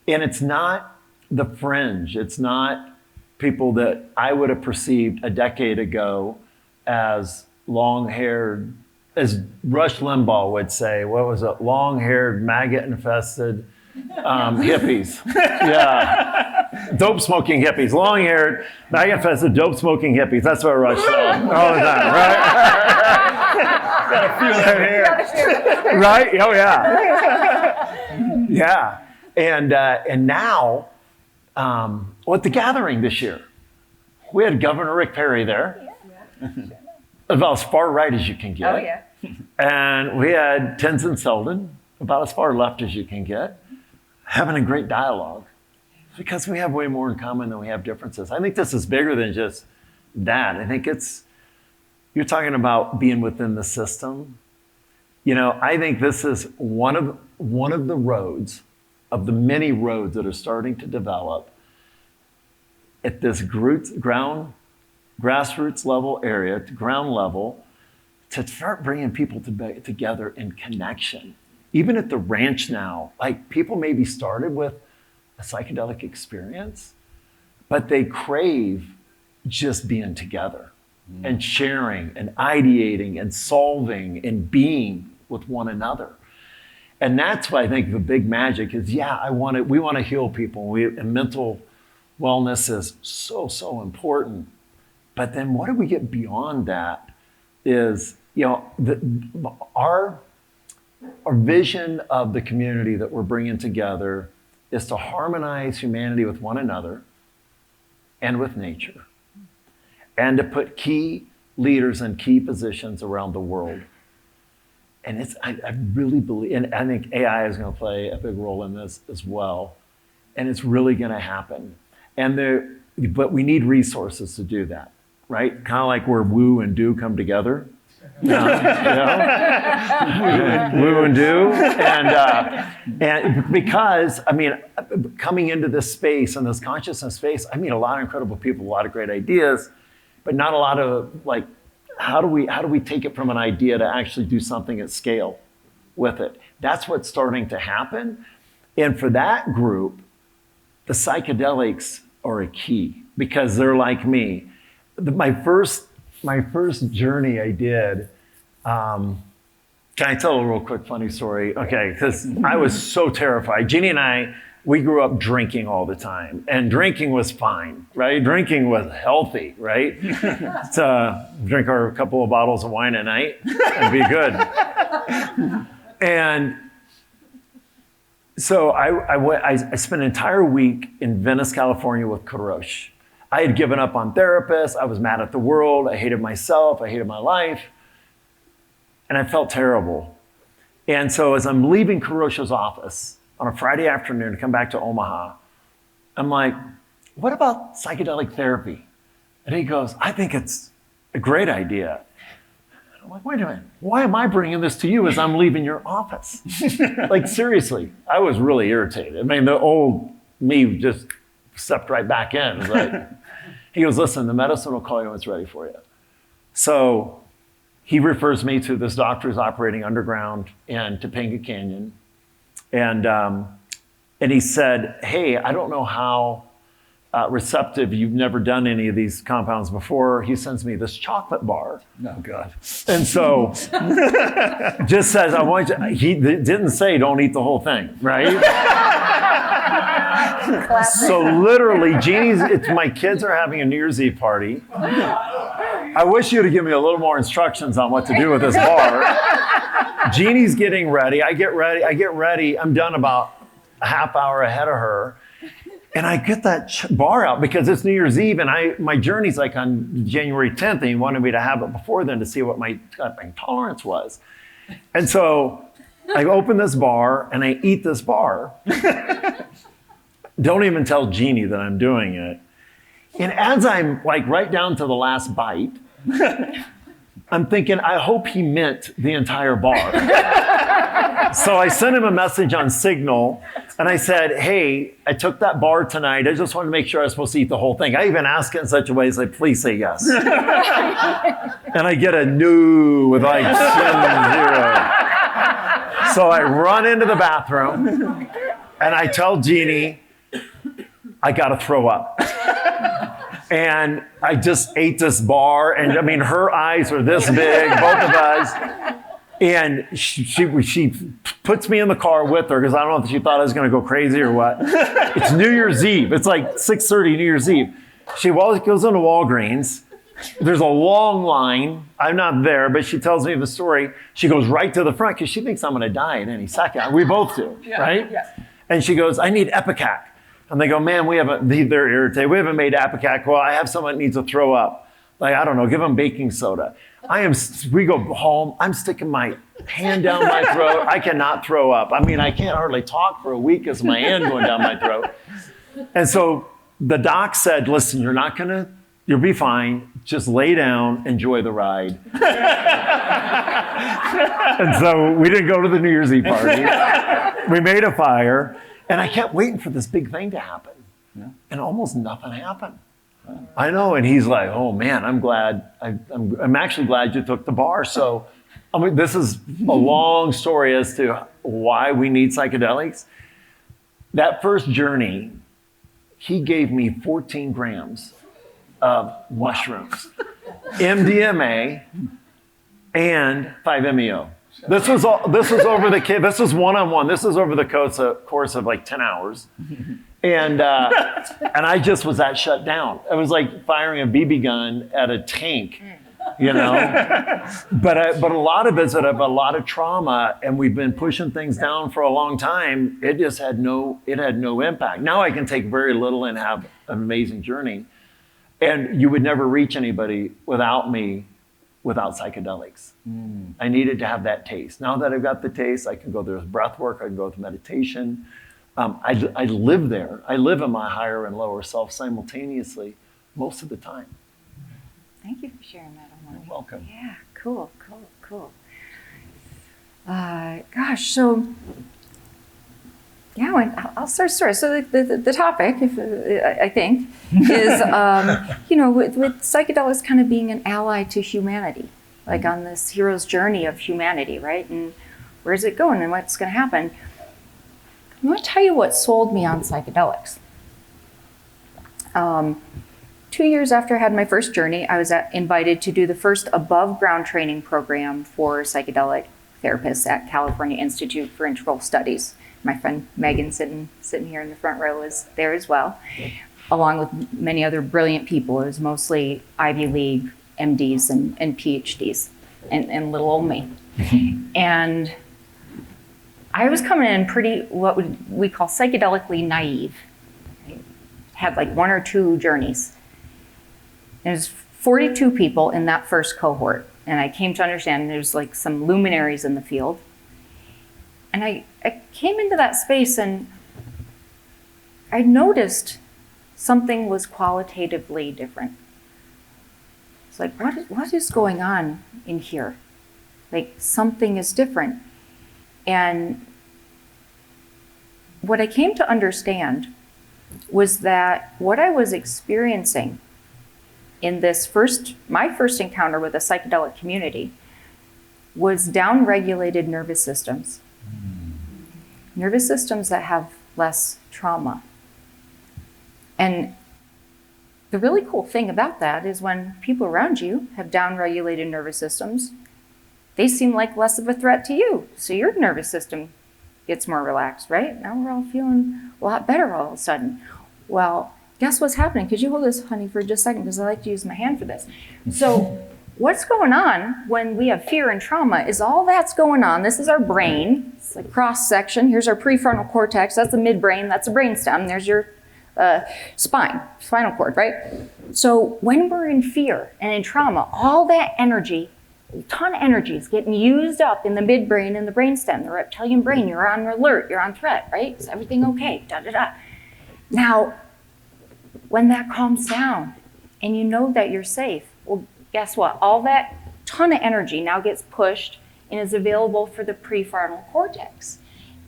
And it's not the fringe. It's not people that I would have perceived a decade ago as long-haired, as Rush Limbaugh would say, what was it? Long-haired, maggot-infested hippies. Yeah. Dope-smoking hippies. Long-haired, maggot-infested, dope-smoking hippies. That's what Rush said all the time, right? Gotta feel that hair. Right? Oh, yeah. Yeah. And now, at the gathering this year, we had Governor Rick Perry there. About as far right as you can get. Oh, yeah. And we had Tenzin Selden, about as far left as you can get, having a great dialogue. Because we have way more in common than we have differences. I think this is bigger than just that. I think you're talking about being within the system. You know, I think this is one of the roads of the many roads that are starting to develop at this grassroots level area, to ground level, to start bringing people together in connection. Even at the ranch now, like people maybe started with a psychedelic experience, but they crave just being together and sharing and ideating and solving and being with one another. And that's why I think the big magic is, we want to heal people. And mental wellness is so, so important. But then what do we get beyond that is, our vision of the community that we're bringing together is to harmonize humanity with one another and with nature, and to put key leaders in key positions around the world. And I really believe, and I think AI is going to play a big role in this as well. And it's really going to happen. But we need resources to do that, right? Kind of like where woo and do come together. Woo and do. And because, coming into this space and this consciousness space, I meet a lot of incredible people, a lot of great ideas, but not a lot of how do we take it from an idea to actually do something at scale with it? That's what's starting to happen. And for that group, the psychedelics are a key because they're like me. My first journey I did, can I tell a real quick funny story? Okay, because I was so terrified. Jeannie and I, we grew up drinking all the time, and drinking was fine, right? Drinking was healthy, right? Drink a couple of bottles of wine a night and be good. And so I spent an entire week in Venice, California with Karosh. I had given up on therapists. I was mad at the world. I hated myself. I hated my life. And I felt terrible. And so as I'm leaving Karosh's office on a Friday afternoon to come back to Omaha, I'm like, what about psychedelic therapy? And he goes, I think it's a great idea. And I'm like, wait a minute, why am I bringing this to you as I'm leaving your office? Like, seriously, I was really irritated. The old me just stepped right back in. It was like, he goes, listen, the medicine will call you when it's ready for you. So he refers me to this doctor who's operating underground in Topanga Canyon. And he said, hey, I don't know how receptive, you've never done any of these compounds before. He sends me this chocolate bar. Oh, God. And so just says, he didn't say don't eat the whole thing, right? So literally, my kids are having a New Year's Eve party. I wish you would have given me a little more instructions on what to do with this bar. Jeannie's getting ready. I get ready. I'm done about a half hour ahead of her. And I get that bar out because it's New Year's Eve and my journey's like on January 10th and he wanted me to have it before then to see what my tolerance was. And so I open this bar and I eat this bar. Don't even tell Jeannie that I'm doing it. And as I'm right down to the last bite, I'm thinking, I hope he meant the entire bar. So I sent him a message on Signal and I said, hey, I took that bar tonight. I just wanted to make sure I was supposed to eat the whole thing. I even asked it in such a way as please say yes. And I get a no with 0. So I run into the bathroom and I tell Jeannie, I gotta throw up. And I just ate this bar, and her eyes are this big, both of us. And she puts me in the car with her because I don't know if she thought I was going to go crazy or what. It's New Year's Eve. It's like 6:30 New Year's Eve. She goes into Walgreens. There's a long line. I'm not there, but she tells me the story. She goes right to the front because she thinks I'm going to die at any second. We both do, right? Yeah. And she goes, I need Epicac. And they go, man, they're irritated. We haven't made Epicac. Well, I have someone that needs to throw up. I don't know, give them baking soda. We go home, I'm sticking my hand down my throat. I cannot throw up. I can't hardly talk for a week because my hand going down my throat. And so the doc said, listen, you'll be fine. Just lay down, enjoy the ride. And so we didn't go to the New Year's Eve party. We made a fire. And I kept waiting for this big thing to happen. Yeah. And almost nothing happened. I know. And he's like, oh man, I'm glad. I'm actually glad you took the bar. So, I mean, this is a long story as to why we need psychedelics. That first journey, he gave me 14 grams of mushrooms, MDMA, and 5-MeO. This was over this was one-on-one. This was over the course of like 10 hours. And I just was that shut down. It was like firing a BB gun at a tank, you know. But a lot of us that have a lot of trauma, and we've been pushing things down for a long time. It just had no impact. Now I can take very little and have an amazing journey. And you would never reach anybody without psychedelics. I needed to have that taste. Now that I've got the taste, I can go there with breath work, I can go with meditation. I live there. I live in my higher and lower self simultaneously most of the time. Thank you for sharing that, Omani. You're welcome. Yeah, cool. Gosh, so yeah, I'll start a story. So the topic, I think, is with psychedelics kind of being an ally to humanity, like on this hero's journey of humanity, right? And where's it going and what's going to happen? I want to tell you what sold me on psychedelics. 2 years after I had my first journey, I was invited to do the first above ground training program for psychedelic therapists at California Institute for Integral Studies. My friend Megan, sitting here in the front row, was there as well, along with many other brilliant people. It was mostly Ivy League MDs and PhDs and little old me. And I was coming in pretty, what we call psychedelically naive. I had like 1 or 2 journeys. There's 42 people in that first cohort. And I came to understand there's like some luminaries in the field. And I came into that space and I noticed something was qualitatively different. It's like, what is going on in here? Like something is different. And what I came to understand was that what I was experiencing in my first encounter with a psychedelic community was downregulated nervous systems. Nervous systems that have less trauma. And the really cool thing about that is when people around you have downregulated nervous systems, they seem like less of a threat to you. So your nervous system gets more relaxed, right? Now we're all feeling a lot better all of a sudden. Well, guess what's happening? Could you hold this, honey, for just a second? Because I like to use my hand for this. So what's going on when we have fear and trauma is all that's going on. This is our brain. It's like cross section. Here's our prefrontal cortex. That's the midbrain. That's the brainstem. There's your spinal cord, right? So when we're in fear and in trauma, all that energy, a ton of energy is getting used up in the midbrain and the brainstem, the reptilian brain. You're on alert. You're on threat, right? Is everything okay? Now, when that calms down and you know that you're safe, well, guess what? All that ton of energy now gets pushed and is available for the prefrontal cortex.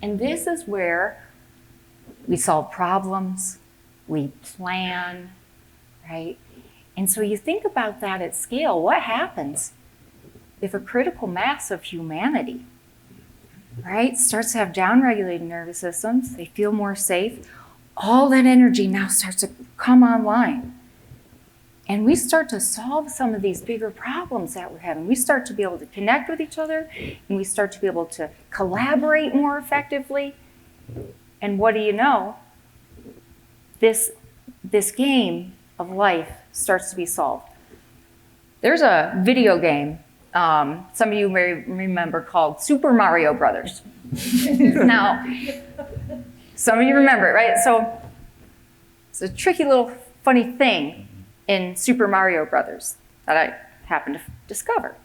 And this is where we solve problems, we plan, right? And so you think about that at scale. What happens if a critical mass of humanity, right, starts to have downregulated nervous systems, they feel more safe, all that energy now starts to come online. And we start to solve some of these bigger problems that we're having. We start to be able to connect with each other, and we start to be able to collaborate more effectively. And what do you know? This game of life starts to be solved. There's a video game, some of you may remember, called Super Mario Brothers. Now, some of you remember it, right? So it's a tricky little funny thing in Super Mario Brothers that I happened to discover.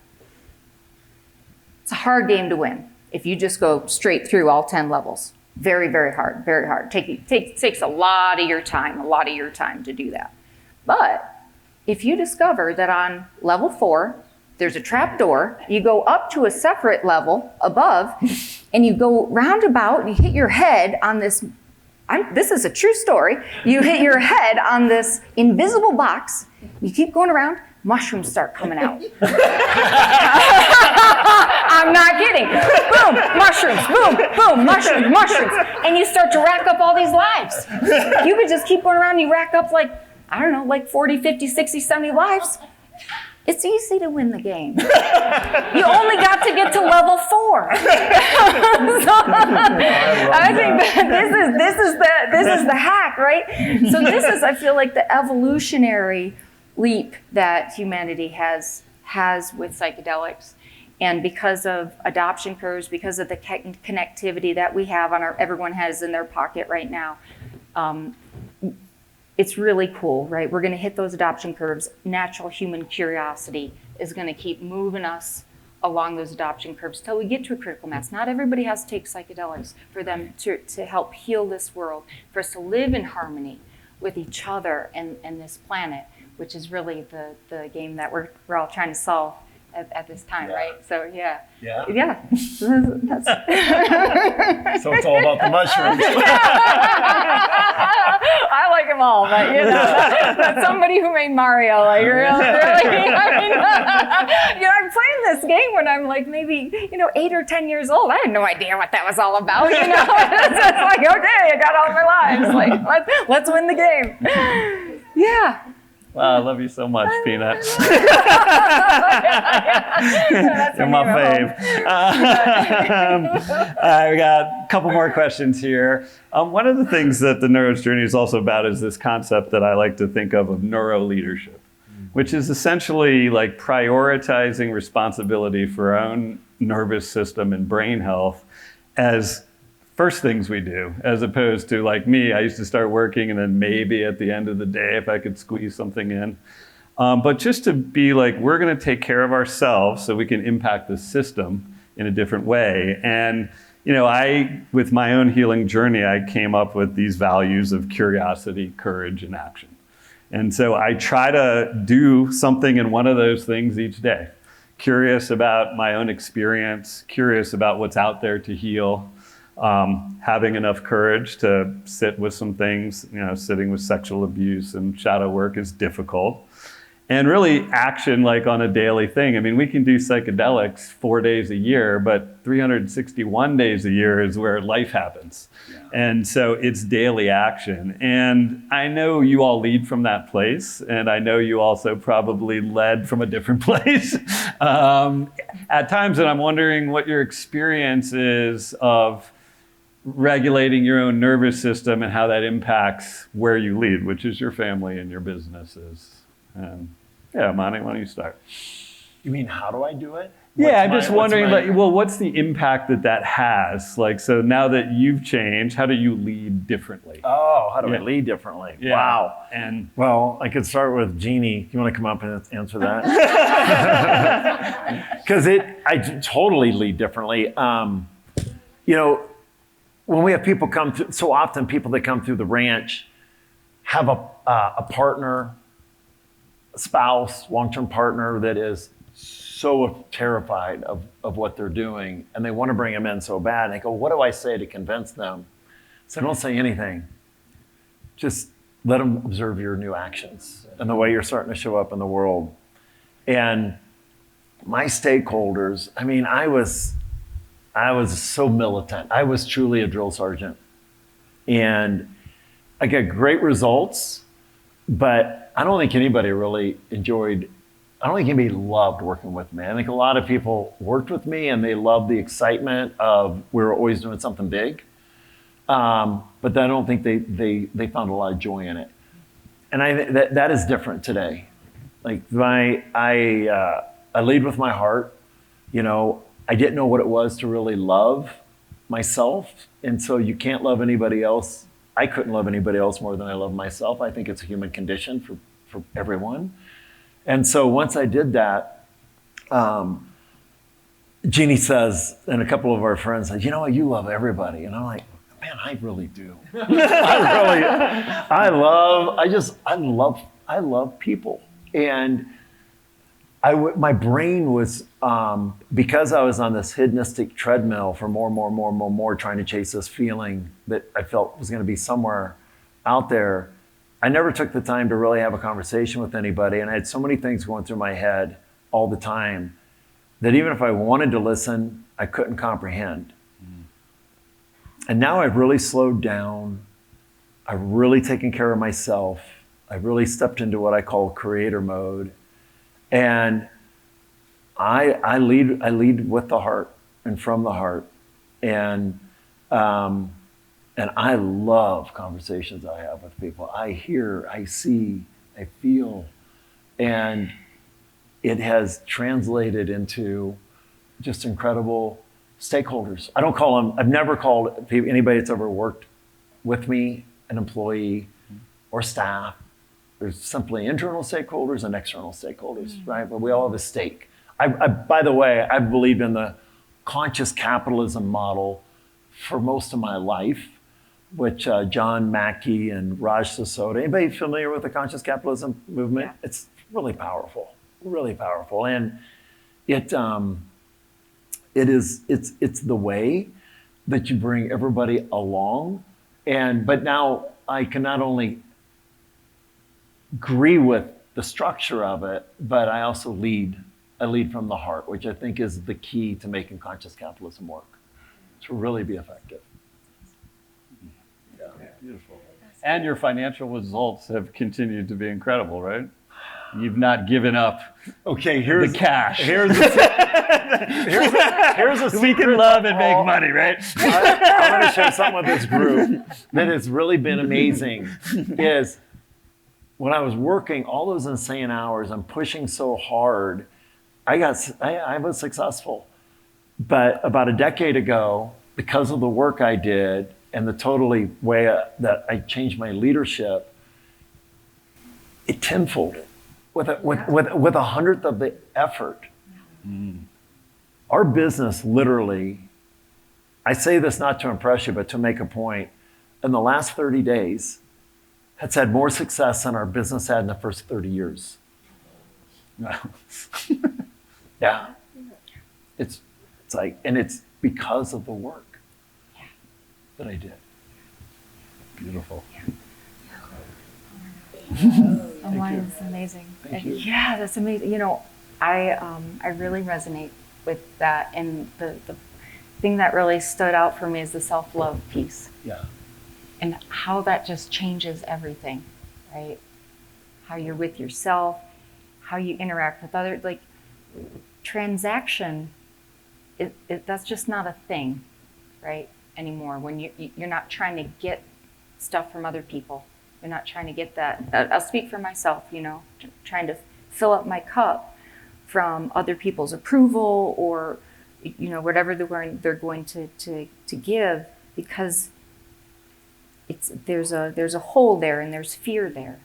It's a hard game to win if you just go straight through all 10 levels. Very, very hard, very hard. Takes a lot of your time to do that. But if you discover that on level 4, there's a trap door, you go up to a separate level above, and you go roundabout and you hit your head on this this is a true story. You hit your head on this invisible box. You keep going around, mushrooms start coming out. I'm not kidding. Boom, mushrooms, boom, boom, mushrooms, mushrooms. And you start to rack up all these lives. You could just keep going around and you rack up like, I don't know, like 40, 50, 60, 70 lives. It's easy to win the game. You only got to get to level 4. I think this is the hack, right? So this is, I feel like, the evolutionary leap that humanity has with psychedelics. And because of adoption curves, because of the connectivity that we have everyone has in their pocket right now, it's really cool, right? We're gonna hit those adoption curves. Natural human curiosity is gonna keep moving us along those adoption curves till we get to a critical mass. Not everybody has to take psychedelics for them to help heal this world, for us to live in harmony with each other and this planet, which is really the game that we're all trying to solve at this time, right? So yeah. That's So it's all about the mushrooms. I like them all, but but somebody who made Mario, like really, I mean, I'm playing this game when I'm like maybe 8 or 10 years old. I had no idea what that was all about, It's like, okay, I got all my lives. Like let's win the game. Yeah. Wow, I love you so much, Peanut. That's You're my fave. I got a couple more questions here. One of the things that the Neuro's journey is also about is this concept that I like to think of neuro leadership, which is essentially like prioritizing responsibility for our own nervous system and brain health as first things we do, as opposed to like me, I used to start working and then maybe at the end of the day, if I could squeeze something in. But just to be like, we're gonna take care of ourselves so we can impact the system in a different way. And with my own healing journey, I came up with these values of curiosity, courage, and action. And so I try to do something in one of those things each day. Curious about my own experience, curious about what's out there to heal, having enough courage to sit with some things, sitting with sexual abuse and shadow work is difficult. And really action like on a daily thing. I mean, we can do psychedelics 4 days a year, but 361 days a year is where life happens. Yeah. And so it's daily action. And I know you all lead from that place. And I know you also probably led from a different place at times. And I'm wondering what your experience is of regulating your own nervous system and how that impacts where you lead, which is your family and your businesses. Omani, why don't you start? You mean, how do I do it? I'm just wondering, what's the impact that has? Like, so now that you've changed, how do you lead differently? Oh, how do I lead differently? Yeah. Wow. And well, I could start with Jeannie. You want to come up and answer that? Because I totally lead differently. When we have people come through, so often people that come through the ranch have a partner, a spouse, long-term partner that is so terrified of what they're doing, and they want to bring them in so bad. And they go, what do I say to convince them? So don't say anything. Just let them observe your new actions and the way you're starting to show up in the world. And my stakeholders, I mean, I was so militant. I was truly a drill sergeant. And I got great results, but I don't think anybody really I don't think anybody loved working with me. I think a lot of people worked with me and they loved the excitement of we were always doing something big. But I don't think they found a lot of joy in it. And I think that is different today. Like I lead with my heart. I didn't know what it was to really love myself. And so you can't love anybody else. I couldn't love anybody else more than I love myself. I think it's a human condition for everyone. And so once I did that, Jeannie says, and a couple of our friends said, you love everybody. And I'm like, man, I really do. I love people. And my brain was, because I was on this hedonistic treadmill for more, trying to chase this feeling that I felt was going to be somewhere out there. I never took the time to really have a conversation with anybody. And I had so many things going through my head all the time that even if I wanted to listen, I couldn't comprehend. And now I've really slowed down. I've really taken care of myself. I've really stepped into what I call creator mode. And I lead with the heart and from the heart. And I love conversations I have with people. I hear, I see, I feel. And it has translated into just incredible stakeholders. I don't call them, I've never called anybody that's ever worked with me an employee or staff. There's simply internal stakeholders and external stakeholders, right? But we all have a stake. By the way, I've believed in the conscious capitalism model for most of my life, which John Mackey and Raj Sisodia. Anybody familiar with the conscious capitalism movement? Yeah. It's really powerful, and it's the way that you bring everybody along. But now I can not only agree with the structure of it, but I also lead. I lead from the heart, which I think is the key to making conscious capitalism work, to really be effective. Yeah, beautiful. And your financial results have continued to be incredible, right? You've not given up. Okay, here's the cash. Here's a we can love and make money, right? I want to share something with this group that has really been amazing. Is when I was working all those insane hours and pushing so hard, I was successful. But about a decade ago, because of the work I did and the totally way that I changed my leadership, it tenfolded with a 100th of the effort. Our business literally, I say this not to impress you, but to make a point, in the last 30 days, has had more success than our business had in the first 30 years. Yeah. It's like, and it's because of the work that I did. Beautiful. Omani is amazing. Thank you. Yeah, that's amazing. You know, I really resonate with that, and the thing that really stood out for me is the self-love piece. Yeah. And how that just changes everything, right? How you're with yourself, how you interact with others. Like, transaction, that's just not a thing, right, anymore. When you're not trying to get stuff from other people. You're not trying to get that. I'll speak for myself, you know, trying to fill up my cup from other people's approval or, you know, whatever they're going to give, because there's a hole there and there's fear there.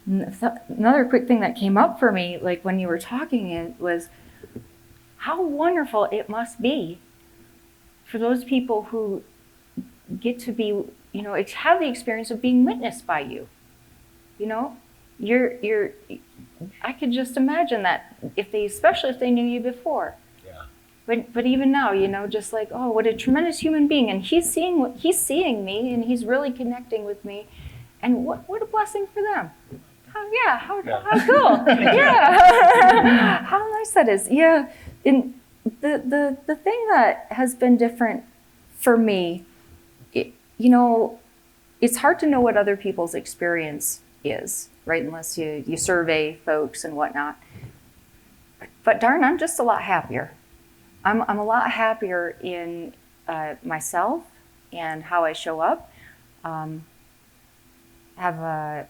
Another quick thing that came up for me, like when you were talking, it was how wonderful it must be for those people who get to be, you know, have the experience of being witnessed by you. You know, I could just imagine that especially if they knew you before. Yeah. But even now, you know, just like, oh, what a tremendous human being, and he's seeing me, and he's really connecting with me, and what a blessing for them. How cool. Yeah. How nice that is. Yeah. And the thing that has been different for me, you know, it's hard to know what other people's experience is, right? Unless you survey folks and whatnot. But darn, I'm just a lot happier. I'm a lot happier in myself and how I show up. I have a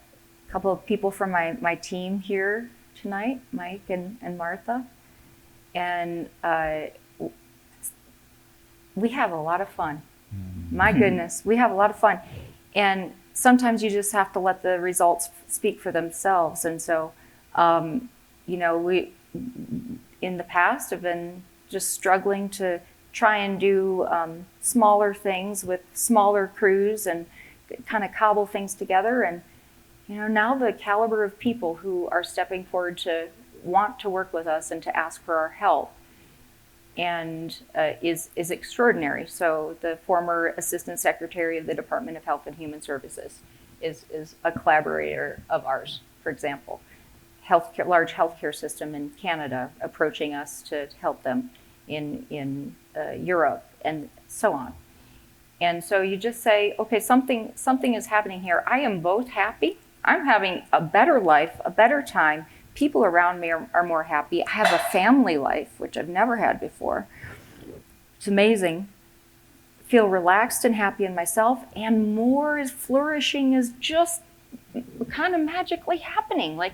couple of people from my team here tonight, Mike and Martha. And we have a lot of fun. My goodness, we have a lot of fun. And sometimes you just have to let the results speak for themselves. And so, you know, we, in the past, have been just struggling to try and do smaller things with smaller crews and kind of cobble things together. And, you know, now the caliber of people who are stepping forward to want to work with us and to ask for our help, and is extraordinary. So the former Assistant Secretary of the Department of Health and Human Services is a collaborator of ours, for example. Large healthcare system in Canada approaching us to help them in Europe, and so on. And so you just say, okay, something is happening here. I am both happy. I'm having a better life, a better time. People around me are more happy. I have a family life, which I've never had before. It's amazing. Feel relaxed and happy in myself, and more is flourishing, is just kind of magically happening. Like,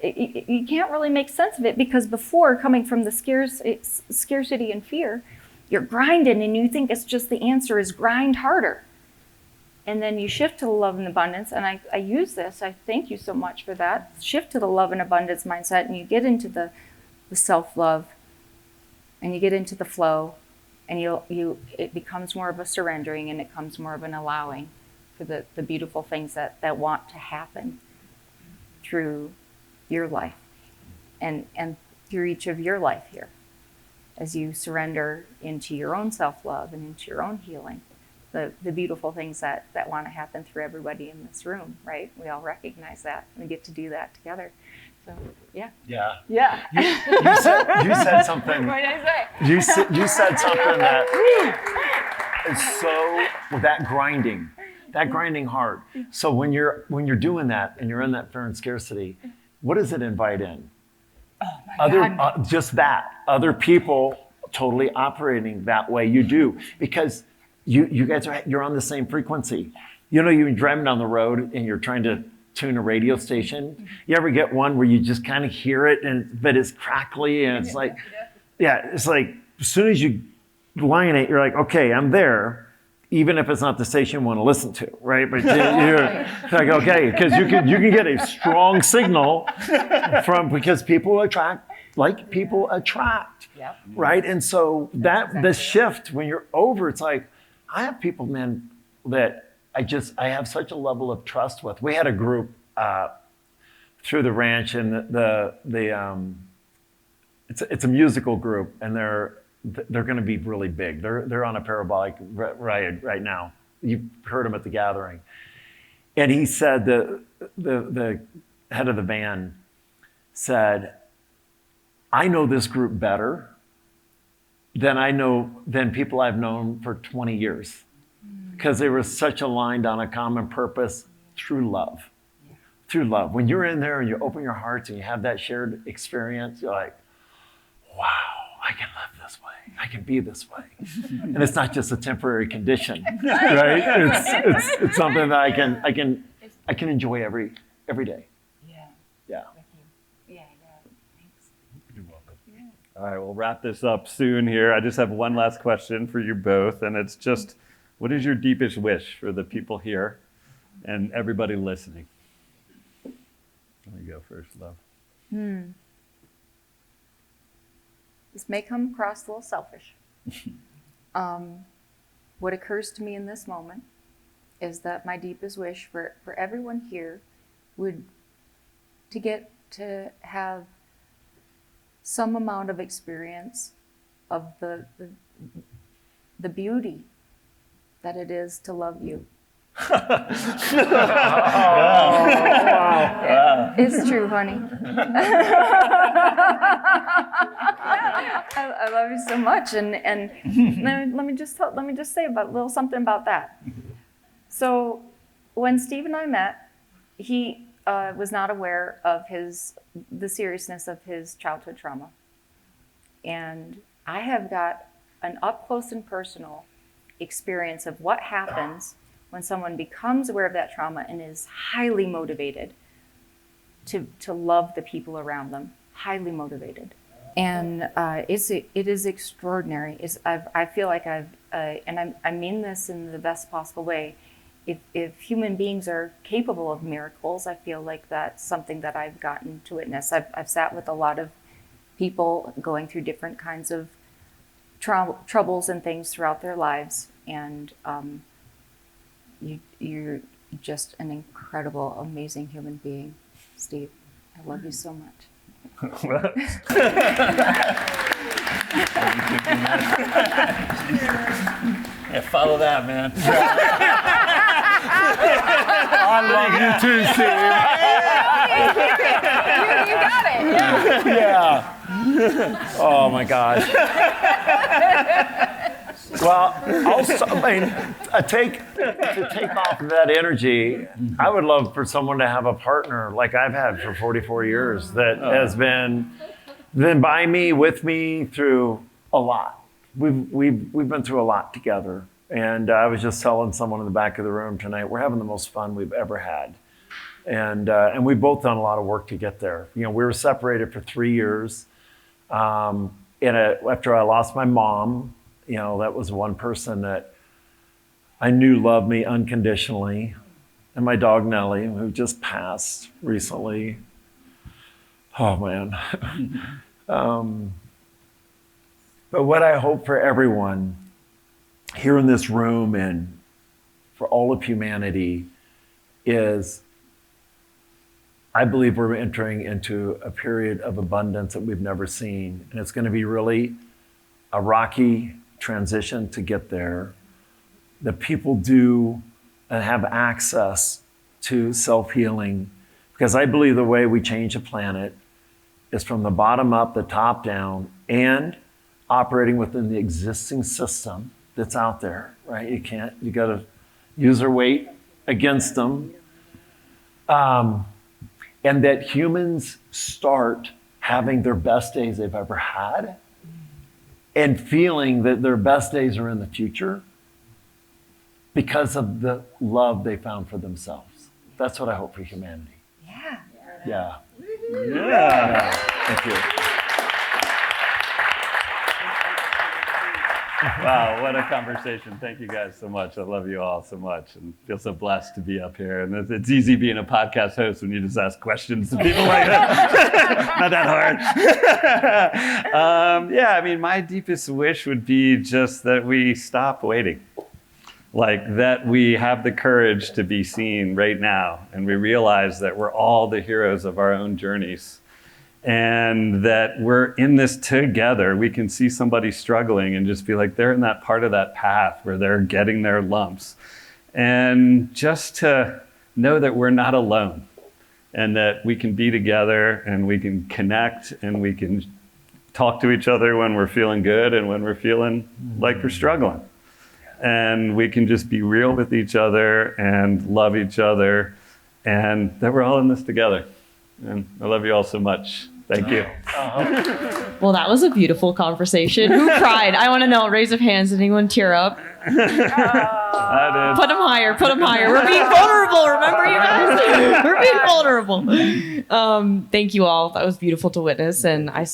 you can't really make sense of it, because before, coming from the scarcity and fear, you're grinding and you think it's just, the answer is grind harder. And then you shift to the love and abundance, and I use this, I thank you so much for that. Shift to the love and abundance mindset, and you get into the self-love, and you get into the flow, and it becomes more of a surrendering, and it becomes more of an allowing for the beautiful things that want to happen through your life and through each of your life here, as you surrender into your own self-love and into your own healing. The beautiful things that want to happen through everybody in this room, right? We all recognize that. We get to do that together. So, yeah. Yeah. Yeah. You said something. What did I say? You said something that is so, that grinding hard. So when you're doing that and you're in that fear and scarcity, what does it invite in? Oh my God. Just that. Other people totally operating that way. You do, because you guys you're on the same frequency. You know, you're driving down the road and you're trying to tune a radio station. You ever get one where you just kind of hear it, but it's crackly, and it's like, it's like as soon as you line it, you're like, okay, I'm there, even if it's not the station you want to listen to, right? But you're like, okay, because you can get a strong signal because people attract like people attract, right? And so the shift when you're over, it's like, I have people, man, that I have such a level of trust with. We had a group through the ranch, and it's a musical group, and they're going to be really big. They're on a parabolic ride right now. You've heard them at the gathering. And he said, the head of the band said, I know this group better than people I've known for 20 years. Because they were such aligned on a common purpose through love. Through love. When you're in there and you open your hearts and you have that shared experience, you're like, wow, I can live this way. I can be this way. And it's not just a temporary condition, right? It's something that I can enjoy every day. Yeah. Yeah. Yeah. Thanks. You're welcome. Yeah. All right, we'll wrap this up soon here. I just have one last question for you both, and it's just, what is your deepest wish for the people here and everybody listening? Let me go first, love. This may come across a little selfish. What occurs to me in this moment is that my deepest wish for everyone here would to get to have some amount of experience of the beauty that it is to love you. It's true, honey. I love you so much, and let me just say something about that. So, when Steve and I met, he was not aware of the seriousness of his childhood trauma, and I have got an up close and personal experience of what happens when someone becomes aware of that trauma and is highly motivated to love the people around them, highly motivated. And it is extraordinary. I feel like and I mean this in the best possible way, if human beings are capable of miracles, I feel like that's something that I've gotten to witness. I've sat with a lot of people going through different kinds of troubles and things throughout their lives, and you're just an incredible, amazing human being, Steve. I love you so much. Yeah, follow that, man. I love you too, Steve. You got it. Yeah. Oh my gosh. Well, also, I mean, to take off that energy, I would love for someone to have a partner like I've had for 44 years that has been by me, with me through a lot. We've been through a lot together. And I was just telling someone in the back of the room tonight, we're having the most fun we've ever had. And we've both done a lot of work to get there. You know, we were separated for 3 years. After I lost my mom, you know, that was one person that I knew loved me unconditionally. And my dog Nellie, who just passed recently. Oh man. But what I hope for everyone here in this room and for all of humanity is, I believe we're entering into a period of abundance that we've never seen. And it's going to be really a rocky transition to get there. That people do and have access to self-healing, because I believe the way we change the planet is from the bottom up, the top down, and operating within the existing system that's out there, right? You got to use their weight against them. And that humans start having their best days they've ever had and feeling that their best days are in the future because of the love they found for themselves. That's what I hope for humanity. Yeah. Yeah. Yeah. Thank you. Wow, what a conversation. Thank you guys so much. I love you all so much and feel so blessed to be up here. And it's easy being a podcast host when you just ask questions to people like that. Not that hard. Yeah, I mean, my deepest wish would be just that we stop waiting. Like that we have the courage to be seen right now. And we realize that we're all the heroes of our own journeys. And that we're in this together. We can see somebody struggling and just be like, they're in that part of that path where they're getting their lumps. And just to know that we're not alone and that we can be together and we can connect and we can talk to each other when we're feeling good and when we're feeling like we're struggling. And we can just be real with each other and love each other and that we're all in this together. And I love you all so much. Thank you. Well, that was a beautiful conversation. Who cried? I want to know. Raise of hands. Did anyone tear up? I did. Put them higher. Put them higher. We're being vulnerable. Remember, you guys? We're being vulnerable. Thank you all. That was beautiful to witness. And I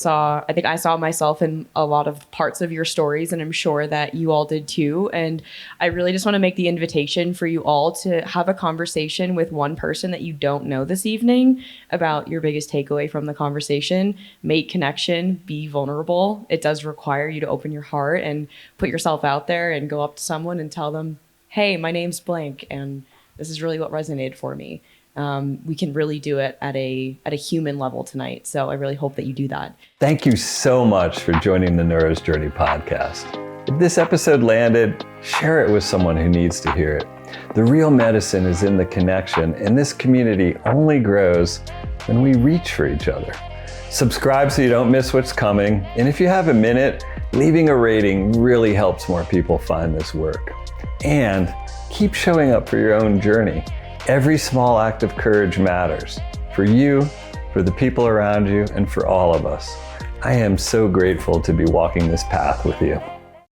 think I saw myself in a lot of parts of your stories, and I'm sure that you all did too. And I really just want to make the invitation for you all to have a conversation with one person that you don't know this evening about your biggest takeaway from the conversation. Make connection, be vulnerable. It does require you to open your heart and put yourself out there and go up to someone and tell them, hey, my name's blank, and this is really what resonated for me. We can really do it at a human level tonight. So I really hope that you do that. Thank you so much for joining the Neuro's Journey podcast. If this episode landed, share it with someone who needs to hear it. The real medicine is in the connection, and this community only grows when we reach for each other. Subscribe so you don't miss what's coming. And if you have a minute, leaving a rating really helps more people find this work. And keep showing up for your own journey. Every small act of courage matters. For you, for the people around you, and for all of us. I am so grateful to be walking this path with you.